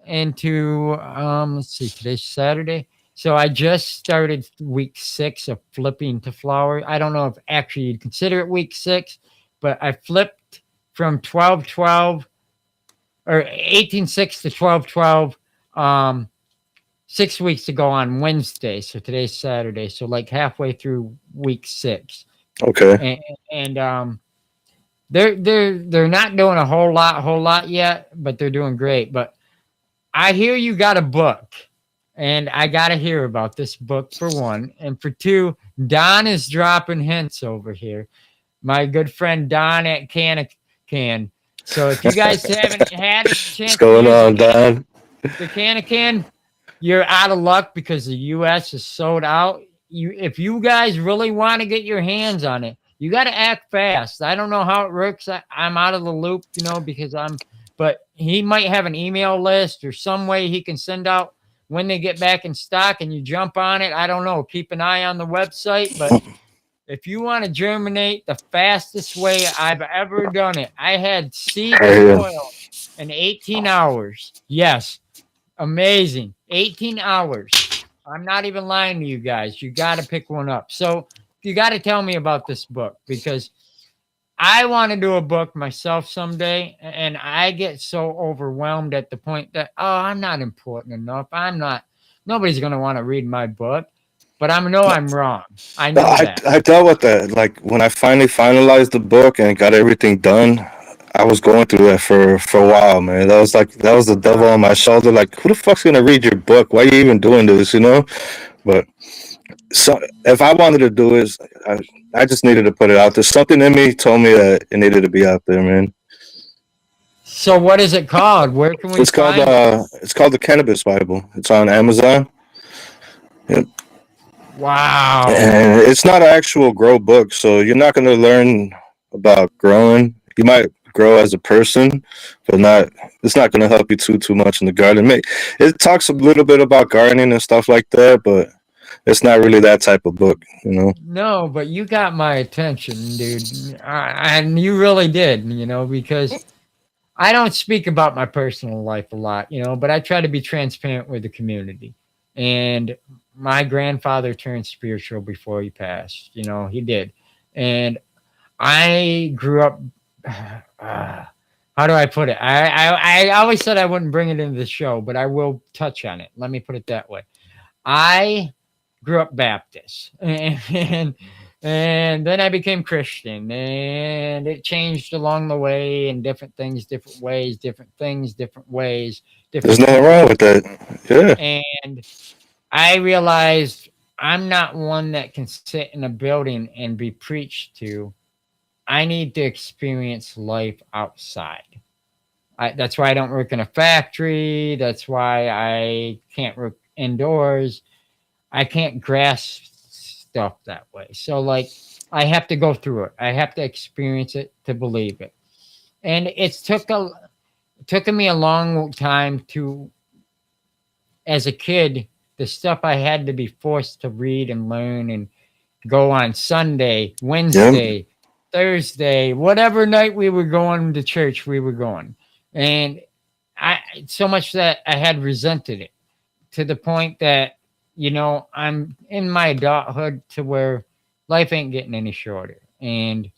into let's see, today's Saturday. So I just started week 6 of flipping to flower. I don't know if actually you'd consider it week 6, but I flipped from 12-12 or 18-6 to 12-12 6 weeks ago on Wednesday. So today's Saturday. So like halfway through week 6. Okay. And, and they're not doing a whole lot yet, but they're doing great. But I hear you got a book, and I got to hear about this book for one. And for two, Don is dropping hints over here. My good friend Don at Can. So if you guys haven't had a What's chance to going use on, Don? the Can, you're out of luck because the U.S. is sold out. If you guys really want to get your hands on it, you got to act fast. I don't know how it works. I'm out of the loop, because but he might have an email list or some way he can send out when they get back in stock and you jump on it. I don't know. Keep an eye on the website. But if you want to germinate the fastest way I've ever done it, I had seed I to hear you. soil in 18 hours. Yes. Amazing. 18 hours. I'm not even lying to you guys. You got to pick one up. So you got to tell me about this book because I want to do a book myself someday. And I get so overwhelmed at the point that, I'm not important enough. Nobody's going to want to read my book. But I know I'm wrong. I No, know that. I dealt with that. Like when I finally finalized the book and got everything done, I was going through that for a while, man. That was the devil Uh, on my shoulder. Like, who the fuck's gonna read your book? Why are you even doing this? You know? But so if I wanted to do it, I just needed to put it out there. Something in me told me that it needed to be out there, man. so what is it called? Where can we It's called find it? the Cannabis Bible. It's on Amazon. Yep. Wow. And it's not an actual grow book, so you're not going to learn about growing. You might grow as a person, but not. It's not going to help you too much in the garden. It talks a little bit about gardening and stuff like that, but it's not really that type of book, you know. No, but you got my attention, dude. And you really did, because I don't speak about my personal life a lot, but I try to be transparent with the community. And my grandfather turned spiritual before he passed, he did. And I grew up, how do I put it? I always said I wouldn't bring it into the show, but I will touch on it. Let me put it that way. I grew up Baptist, and And then I became Christian, and it changed along the way, and different things, different ways, different things, different ways, There's different nothing people. wrong with that. Yeah. And I realized I'm not one that can sit in a building and be preached to. I need to experience life outside. That's why I don't work in a factory. That's why I can't work indoors. I can't grasp stuff that way. So, like, I have to go through it. I have to experience it to believe it. And took me a long time to, as a kid, the stuff I had to be forced to read and learn and go on Sunday, Yep. Wednesday, Thursday, whatever night we were going to church, we were going. And I so much that I had resented it to the point that, I'm in my adulthood to where life ain't getting any shorter. And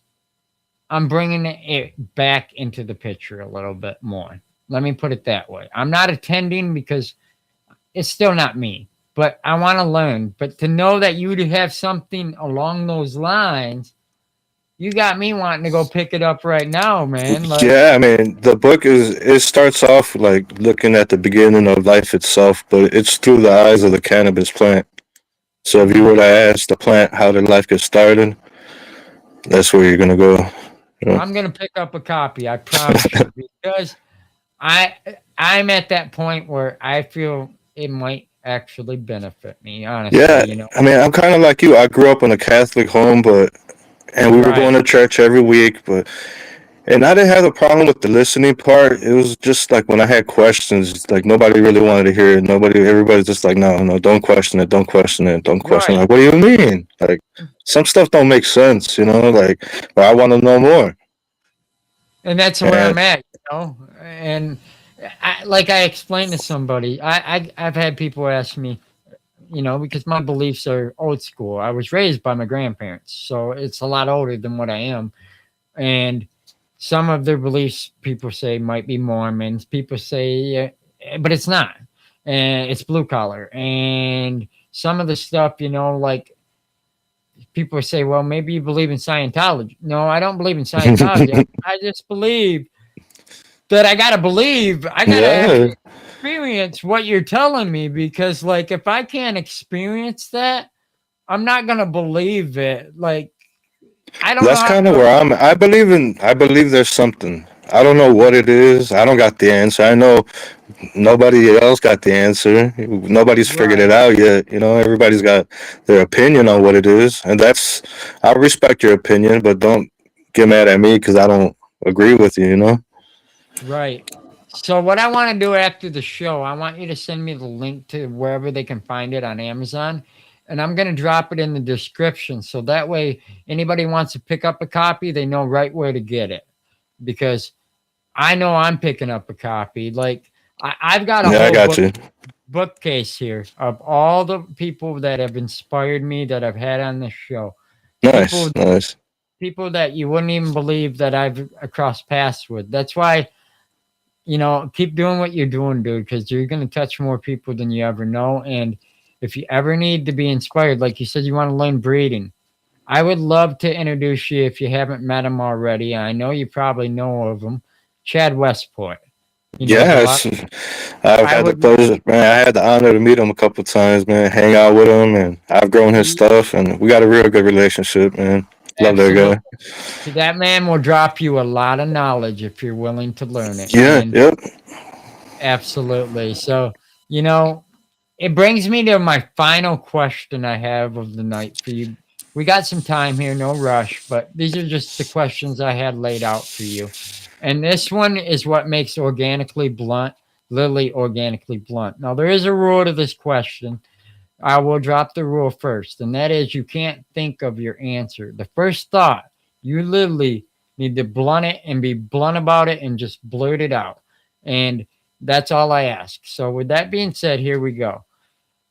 I'm bringing it back into the picture a little bit more. Let me put it that way. I'm not attending because it's still not me, but I want to learn. But to know that you would have something along those lines, you got me wanting to go pick it up right now, man. Like, Yeah, I mean, the book it starts off like looking at the beginning of life itself, but it's through the eyes of the cannabis plant. So if you were to ask the plant how did life get started, that's where you're gonna go. You know? I'm gonna pick up a copy. I promise you, because I I'm at that point where I feel it might actually benefit me. Honestly, Yeah, I mean, I'm kind of like you. I grew up in a Catholic home, and we were Right, going to church every week, and I didn't have a problem with the listening part. It was just like when I had questions, like nobody really wanted to hear it. Everybody's just like, no, no, don't question it, don't question it, don't question it. right. Like, what do you mean? Like, some stuff don't make sense, like, but I want to know more. And that's where And I'm at. And like I explained to somebody, I've had people ask me, because my beliefs are old school. I was raised by my grandparents, so it's a lot older than what I am. And some of their beliefs, people say, might be Mormons. People say, but it's not. And it's blue collar. And some of the stuff, like people say, well, maybe you believe in Scientology. No, I don't believe in Scientology. I just believe that I gotta believe. I gotta yeah, actually experience what you're telling me, because, like, if I can't experience that, I'm not gonna believe it. Like, I don't know that's how kind of to. where I'm. I believe there's something. I don't know what it is. I don't got the answer. I know nobody else got the answer. Nobody's figured it Right, out yet. Everybody's got their opinion on what it is, and I respect your opinion, but don't get mad at me because I don't agree with you. right. So what I want to do after the show, I want you to send me the link to wherever they can find it on Amazon, and I'm gonna drop it in the description, so that way anybody wants to pick up a copy, they know right where to get it. Because I know I'm picking up a copy. Like, I've got a Yeah, I whole got you. bookcase here of all the people that have inspired me that I've had on this show. People Nice, nice. people that you wouldn't even believe that I've crossed paths with. That's why, keep doing what you're doing, dude, because you're gonna touch more people than you ever know. And if you ever need to be inspired, like you said, you want to learn breeding. I would love to introduce you if you haven't met him already. I know you probably know of him, Chad Westport. He knows a lot. Yes, I've I had the would, pleasure, man. I had the honor to meet him a couple times, man. Hang out with him, and I've grown his stuff, and we got a real good relationship, man. Love that absolutely. guy. That man will drop you a lot of knowledge if you're willing to learn it. Yeah, And yep. absolutely. So, you know, it brings me to my final question I have of the night for you. We got some time here, no rush, but these are just the questions I had laid out for you. And this one is what makes organically blunt, Lily organically blunt. Now, there is a rule to this question. I will drop the rule first, and that is you can't think of your answer. The first thought, you literally need to blunt it and be blunt about it and just blurt it out. And that's all I ask. So, with that being said, here we go.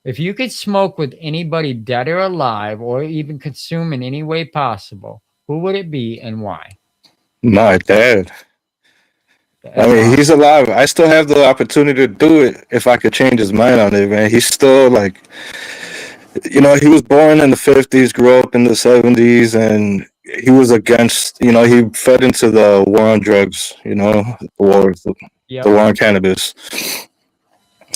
If you could smoke with anybody dead or alive, or even consume in any way possible, who would it be and why? My dad. I That's mean, he's awesome. alive. I still have the opportunity to do it if I could change his mind on it, man. He's still like he was born in the 50s, grew up in the 70s, and he was against, he fed into the war on drugs, the Yep. war on cannabis.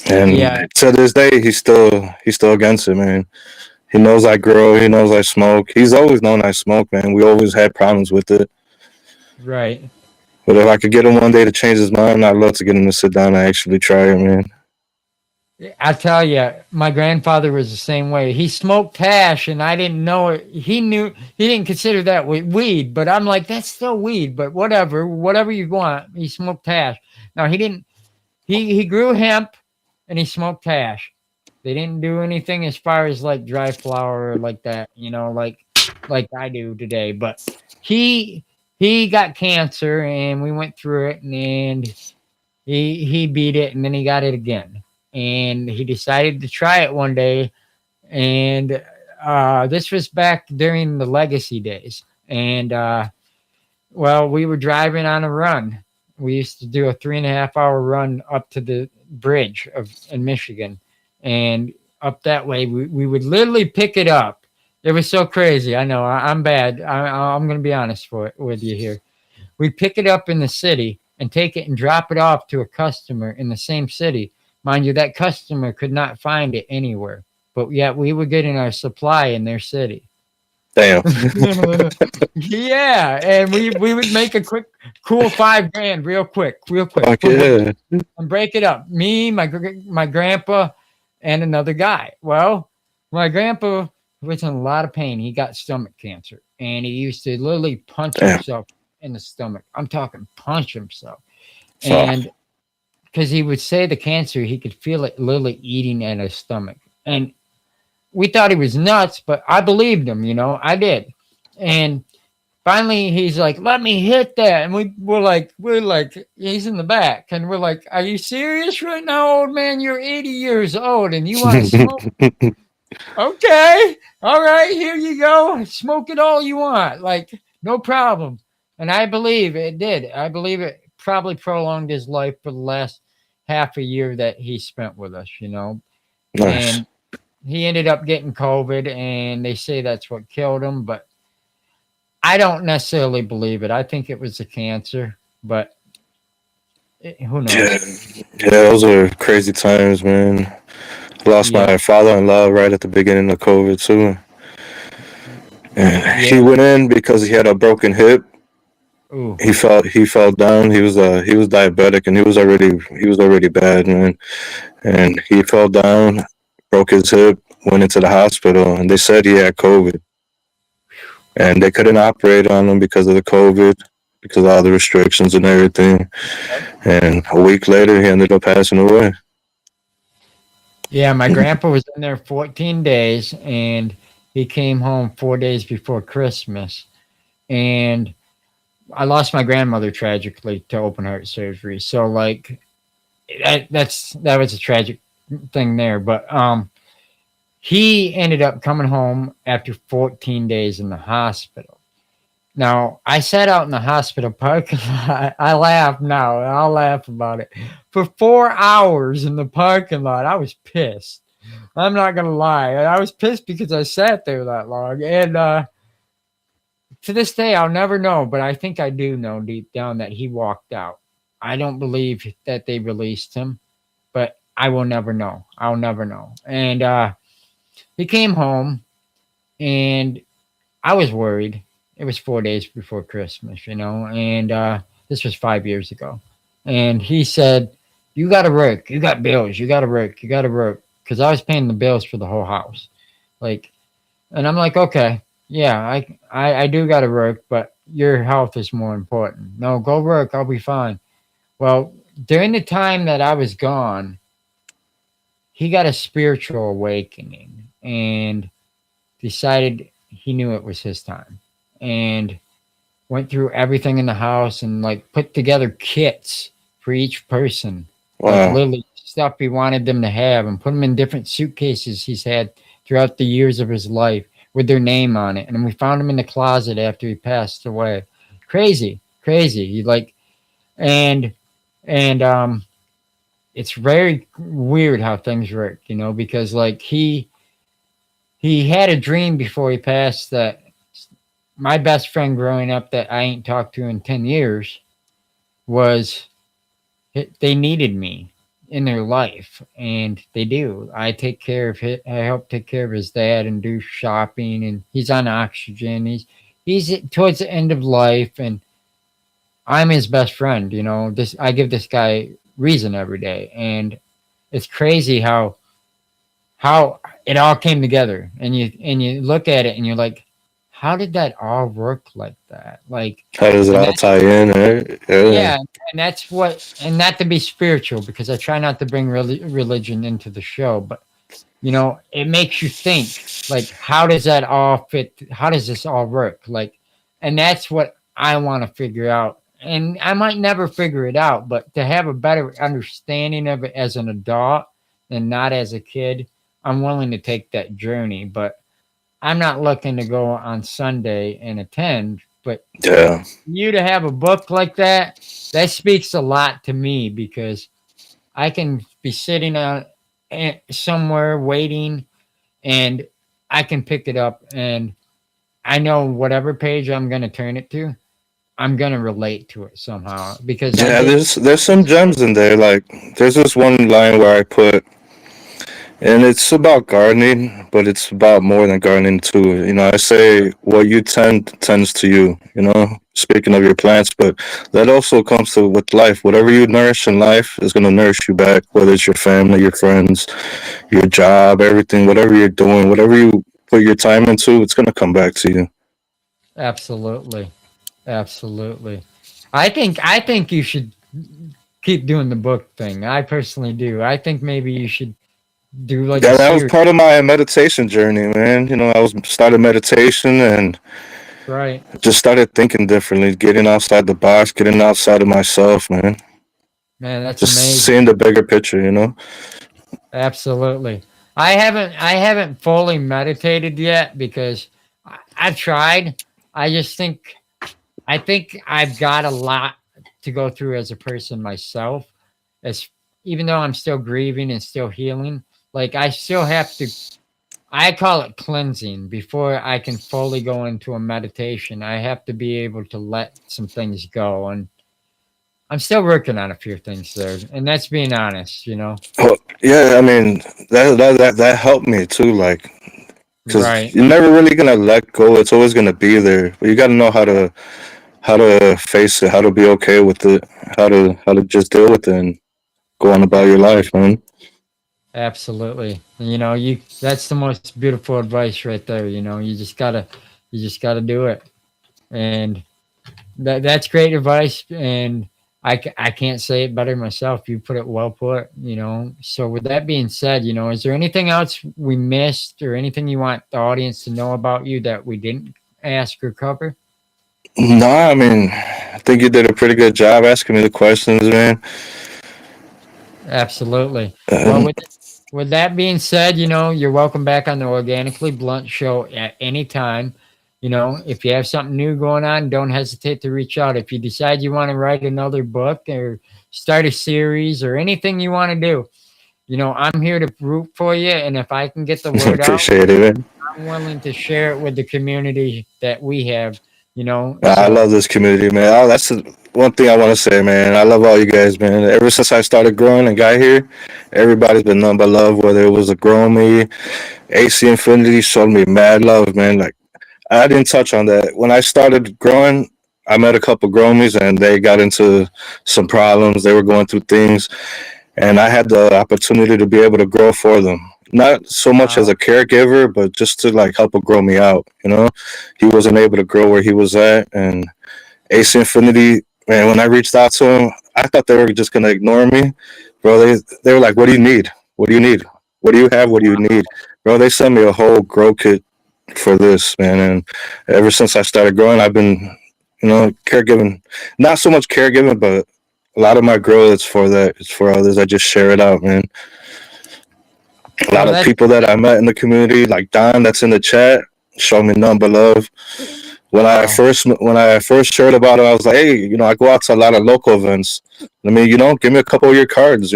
And Yeah. to this day, he's still against it, man. He knows I grow. He knows I smoke. He's always known I smoke, man. We always had problems with it. Right. But if I could get him one day to change his mind, I'd love to get him to sit down and actually try it, man. I tell you, my grandfather was the same way. He smoked hash, and I didn't know it. He didn't consider that weed, but I'm like, that's still weed. But whatever you want. He smoked hash. Now he didn't. He grew hemp, and he smoked hash. They didn't do anything as far as like dry flower or like that, like I do today. But he he got cancer, and we went through it, and he beat it, and then he got it again, and he decided to try it one day, and this was back during the legacy days, and well, we were driving on a run. We used to do a 3.5 hour run up to the bridge in Michigan, and up that way we would literally pick it up. It was so crazy. I know I'm bad. I'm going to be honest with you here. We pick it up in the city and take it and drop it off to a customer in the same city. Mind you, that customer could not find it anywhere, but yet we were getting our supply in their city. Damn. Yeah, and we would make a quick, cool 5 grand, real quick, Fuck boom, boom, yeah. and break it up. Me, my grandpa, and another guy. Well, my grandpa was in a lot of pain. He got stomach cancer, and he used to literally punch Damn. himself in the stomach. I'm talking punch himself, Fuck. and because he would say the cancer, he could feel it literally eating at his stomach, and we thought he was nuts, but I believed him. I did, and finally, he's like, "Let me hit that," and we're like, he's in the back, and we're like, "Are you serious right now, old man? You're 80 years old, and you want to smoke? Okay, all right, here you go. Smoke it all you want, like no problem." And I believe it did. I believe it probably prolonged his life for the last half a year that he spent with us. Nice. And he ended up getting COVID, and they say that's what killed him, but I don't necessarily believe it. I think it was a cancer, but who Yeah. knows? Yeah, those are crazy times, man. Lost Yep. my father-in-law right at the beginning of COVID too. And he Yeah. went in because he had a broken hip. Ooh. He fell down. He was diabetic, and he was already bad, man. And he fell down, broke his hip, went into the hospital, and they said he had COVID. And they couldn't operate on him because of the COVID, because of all the restrictions and everything. Yep. And a week later, he ended up passing away. Yeah, my grandpa was in there 14 days, and he came home 4 days before Christmas. And I lost my grandmother tragically to open heart surgery. So like that was a tragic thing there. But he ended up coming home after 14 days in the hospital. Now, I sat out in the hospital parking lot. I laugh now. I'll laugh about it. For 4 hours in the parking lot, I was pissed. I'm not going to lie. I was pissed because I sat there that long. And to this day, I'll never know, but I think I do know deep down that he walked out. I don't believe that they released him, but I will never know. I'll never know. And he came home, and I was worried. It was 4 days before Christmas, and this was 5 years ago. And he said, "You got to work. You got bills. You got to work. You got to work." Because I was paying the bills for the whole house. Like, and I'm like, okay, yeah, I do got to work, but your health is more important. No, go work. I'll be fine. Well, during the time that I was gone, he got a spiritual awakening and decided he knew it was his time, and went through everything in the house and like put together kits for each person, like Wow. literally stuff he wanted them to have, and put them in different suitcases he's had throughout the years of his life with their name on it. And we found him in the closet after he passed away. Crazy, crazy. He like and it's very weird how things work, because like he he had a dream before he passed that my best friend growing up that I ain't talked to in 10 years was they needed me in their life, and they do. I take care of I help take care of his dad and do shopping, and he's on oxygen. He's towards the end of life, and I'm his best friend. You know, this I give this guy reason every day, and it's crazy how it all came together. And you look at it and you're like, how did that all work like that? Like, How does it and all that tie in? Right? Yeah. yeah, and that's what, and not to be spiritual because I try not to bring religion into the show, but you know, it makes you think like, how does that all fit? How does this all work? Like, and that's what I want to figure out. And I might never figure it out, but to have a better understanding of it as an adult and not as a kid, I'm willing to take that journey. But I'm not looking to go on Sunday and attend. But for Yeah. you to have a book like that, that speaks a lot to me because I can be sitting on somewhere waiting, and I can pick it up, and I know whatever page I'm going to turn it to, I'm going to relate to it somehow because I Yeah, did. there's some gems in there. Like there's this one line where I put, and it's about gardening, but it's about more than gardening too. You know, I say what you tend tends to you. You know, speaking of your plants, but that also comes to with life. Whatever you nourish in life is going to nourish you back. Whether it's your family, your friends, your job, everything, whatever you're doing, whatever you put your time into, it's going to come back to you. Absolutely. Absolutely. I think you should keep doing the book thing. I personally do. I think maybe you should do like a Yeah, that was series. part of my meditation journey, man. You know, I was started meditation and Right. just started thinking differently, getting outside the box, getting outside of myself, man. Man, that's Just amazing. seeing the bigger picture, you know. Absolutely. I haven't fully meditated yet because I've tried. I just think I've got a lot to go through as a person myself. As even though I'm still grieving and still healing, like I still have to, I call it cleansing before I can fully go into a meditation. I have to be able to let some things go, and I'm still working on a few things there, and that's being honest, you know. Well, yeah, I mean that helped me too, like because Right. you're never really gonna let go. It's always gonna be there, but you got to know how to face it, how to be okay with it, how to just deal with it and go on about your life, man. Absolutely. You know, you that's the most beautiful advice right there, you know. You just got to do it. And that's great advice, and I can't say it better myself. You put it well put, you know. So with that being said, you know, is there anything else we missed or anything you want the audience to know about you that we didn't ask or cover? No, I mean, I think you did a pretty good job asking me the questions, man. Absolutely. Well, Um, with that being said, you know, you're welcome back on the Organically Blunt show at any time. You know, if you have something new going on, don't hesitate to reach out. If you decide you want to write another book or start a series or anything you want to do, you know, I'm here to root for you. And if I can get the word out, appreciate it, man. I'm willing to share it with the community that we have, you know. I So, love this community, man. Oh, that's the one thing I want to say, man. I love all you guys, man. Ever since I started growing and got here, everybody's been nothing but love. Whether it was a grow me, AC Infinity showed me mad love, man. Like I didn't touch on that when I started growing. I met a couple growmies and they got into some problems. They were going through things, and I had the opportunity to be able to grow for them. Not so much as wow. a caregiver, but just to like help him grow me out. You know, he wasn't able to grow where he was at, and AC Infinity, man, when I reached out to him, I thought they were just gonna ignore me, bro. They were like, "What do you need? What do you need? What do you have? What do you need, bro?" They sent me a whole grow kit for this, man, and ever since I started growing, I've been, caregiving. Not so much caregiving, but a lot of my grow is for that. It's for others. I just share it out, man. A lot Well, of that's people that I met in the community, like Don, that's in the chat, show me none but love. wow. When I first heard about it, I was like, hey, I go out to a lot of local events. I mean, give me a couple of your cards,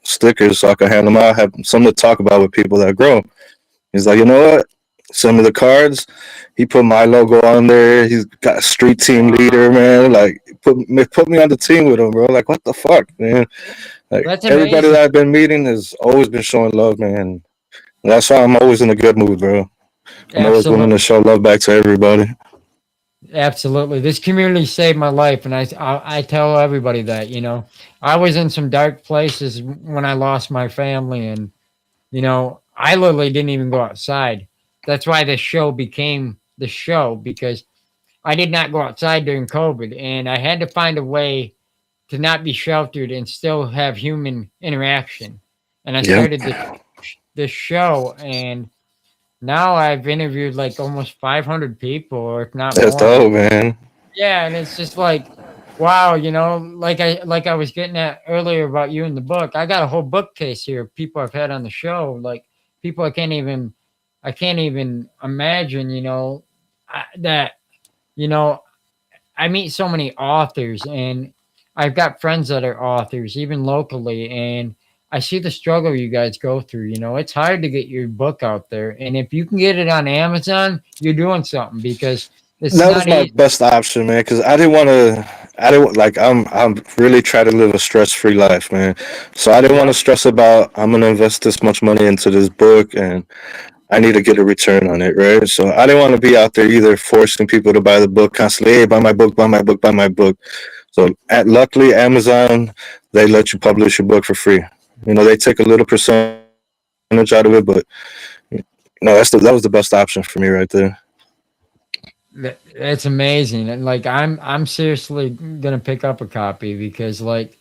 stickers, so I can hand them out. Have something to talk about with people that grow. He's like, you know what? Send me the cards. He put my logo on there. He's got a street team leader, Wow, man. Like put me on the team with him, bro. Like what the fuck, man? Like that's everybody amazing. that I've been meeting has always been showing love, man. And that's why I'm always in a good mood, bro. I'm always willing to Absolutely. show love back to everybody. Absolutely. This community saved my life. And I tell everybody that, I was in some dark places when I lost my family. And, I literally didn't even go outside. That's why the show became the show because I did not go outside during COVID. And I had to find a way to not be sheltered and still have human interaction. And I Yep, started this show. And now I've interviewed like almost 500 people, or if not that's more. dope, man. Yeah, and it's just like, wow, like I was getting at earlier about you in the book. I got a whole bookcase here of people I've had on the show, like people I can't even imagine, that you know I meet so many authors, and I've got friends that are authors, even locally, and I see the struggle you guys go through. It's hard to get your book out there, and if you can get it on Amazon, you're doing something because it's That was not my easy. best option, man, because I didn't want to. I didn't like. I'm really trying to live a stress free life, man. So I didn't want to Yep. stress about. I'm gonna invest this much money into this book, and I need to get a return on it, right? So I didn't want to be out there either forcing people to buy the book constantly. Hey, buy my book, buy my book, buy my book. So luckily, Amazon, they let you publish your book for free. They take a little percentage out of it, but that was the best option for me right there. It's amazing, and like I'm seriously gonna pick up a copy because like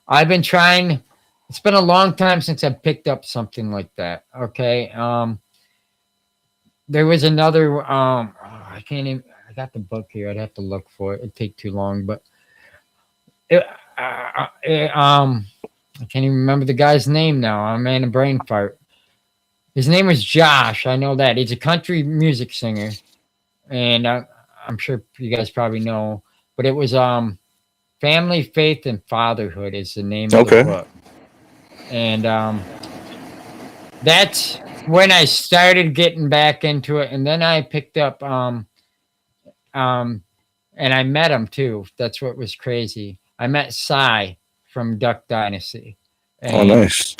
I've been trying. It's been a long time since I picked up something like that. Okay, there was another. I can't even. I got the book here. I'd have to look for it. It'd take too long, but it, it, I can't even remember the guy's name now. I'm in a brain fart. His name was Josh. I know that he's a country music singer, and I'm sure you guys probably know. But it was Family, Faith, and Fatherhood is the name of the Okay. book. And that's when I started getting back into it. And then I picked up, um, and I met him too. That's what was crazy. I met Cy from Duck Dynasty, Oh, and nice.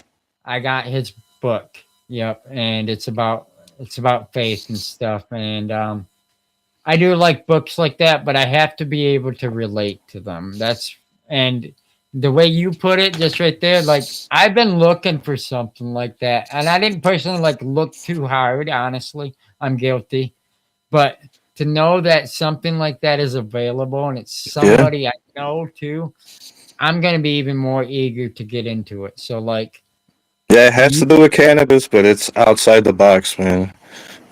I got his book. Yep, and it's about faith and stuff. And I do like books like that, but I have to be able to relate to them. And the way you put it, just right there, like I've been looking for something like that, and I didn't personally like look too hard. Honestly, I'm guilty, but to know that something like that is available and it's Yeah. somebody I know too, I'm gonna be even more eager to get into it. So like Yeah, it has you, to do with cannabis, but it's outside the box, man.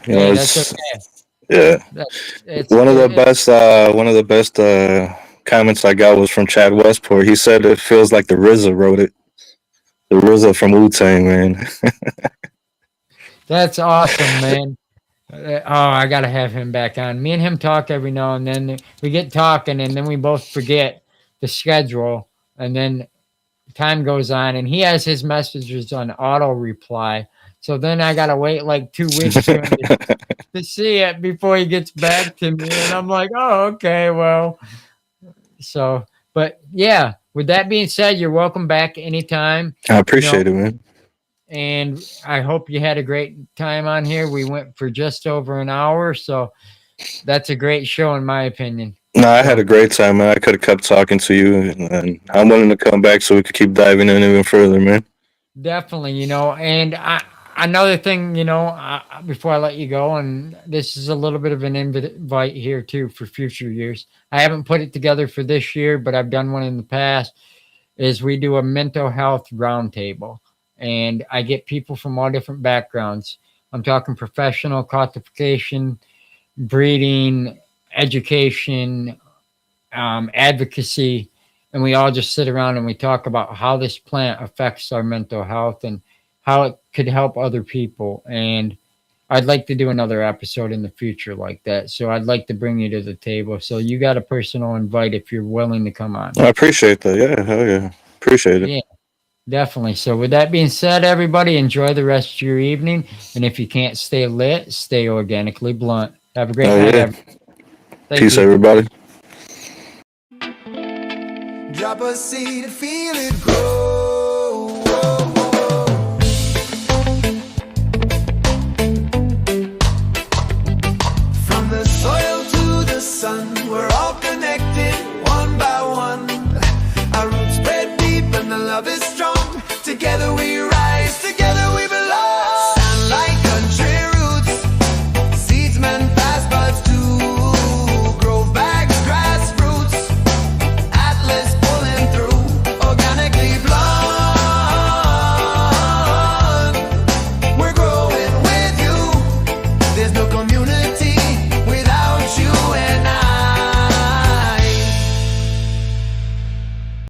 hey, that's It's okay. yeah. That it's One of the it, best comments I got was from Chad Westport. He said it feels like the RZA wrote it. The RZA from Wu Tang, man. that's awesome, man. Oh, I gotta have him back on. Me and him talk every now and then. We get talking, and then we both forget the schedule, and then time goes on, and he has his messages on auto reply. So then I gotta wait like 2 weeks for him to see it before he gets back to me, and I'm like, oh, okay, well, so. But yeah, with that being said, you're welcome back anytime. I You know, appreciate it, man. and I hope you had a great time on here. We went for just over an hour, so that's a great show in my opinion. No, I had So a great time, man. I could have kept talking to you, and I'm willing to come back so we could keep diving in even further, man. definitely, and another thing, before I let you go, and this is a little bit of an invite here too for future years. I haven't put it together for this year, but I've done one in the past. Is we do a mental health roundtable, and I get people from all different backgrounds. I'm talking professional, quantification, breeding, education, advocacy, and we all just sit around and we talk about how this plant affects our mental health and how it could help other people. And I'd like to do another episode in the future like that. So I'd like to bring you to the table. So you got a personal invite if you're willing to come on. I appreciate that. Yeah, hell yeah. Appreciate it. Yeah. Definitely. So, with that being said, everybody, enjoy the rest of your evening. And if you can't stay lit, stay organically blunt. Have a great Oh night, yeah. everyone. Thank Peace, you. everybody. Drop a seed and feel it grow. Whoa, whoa. From the soil to the sun, we're all connected one by one. Our roots spread deep and the love is strong. Together we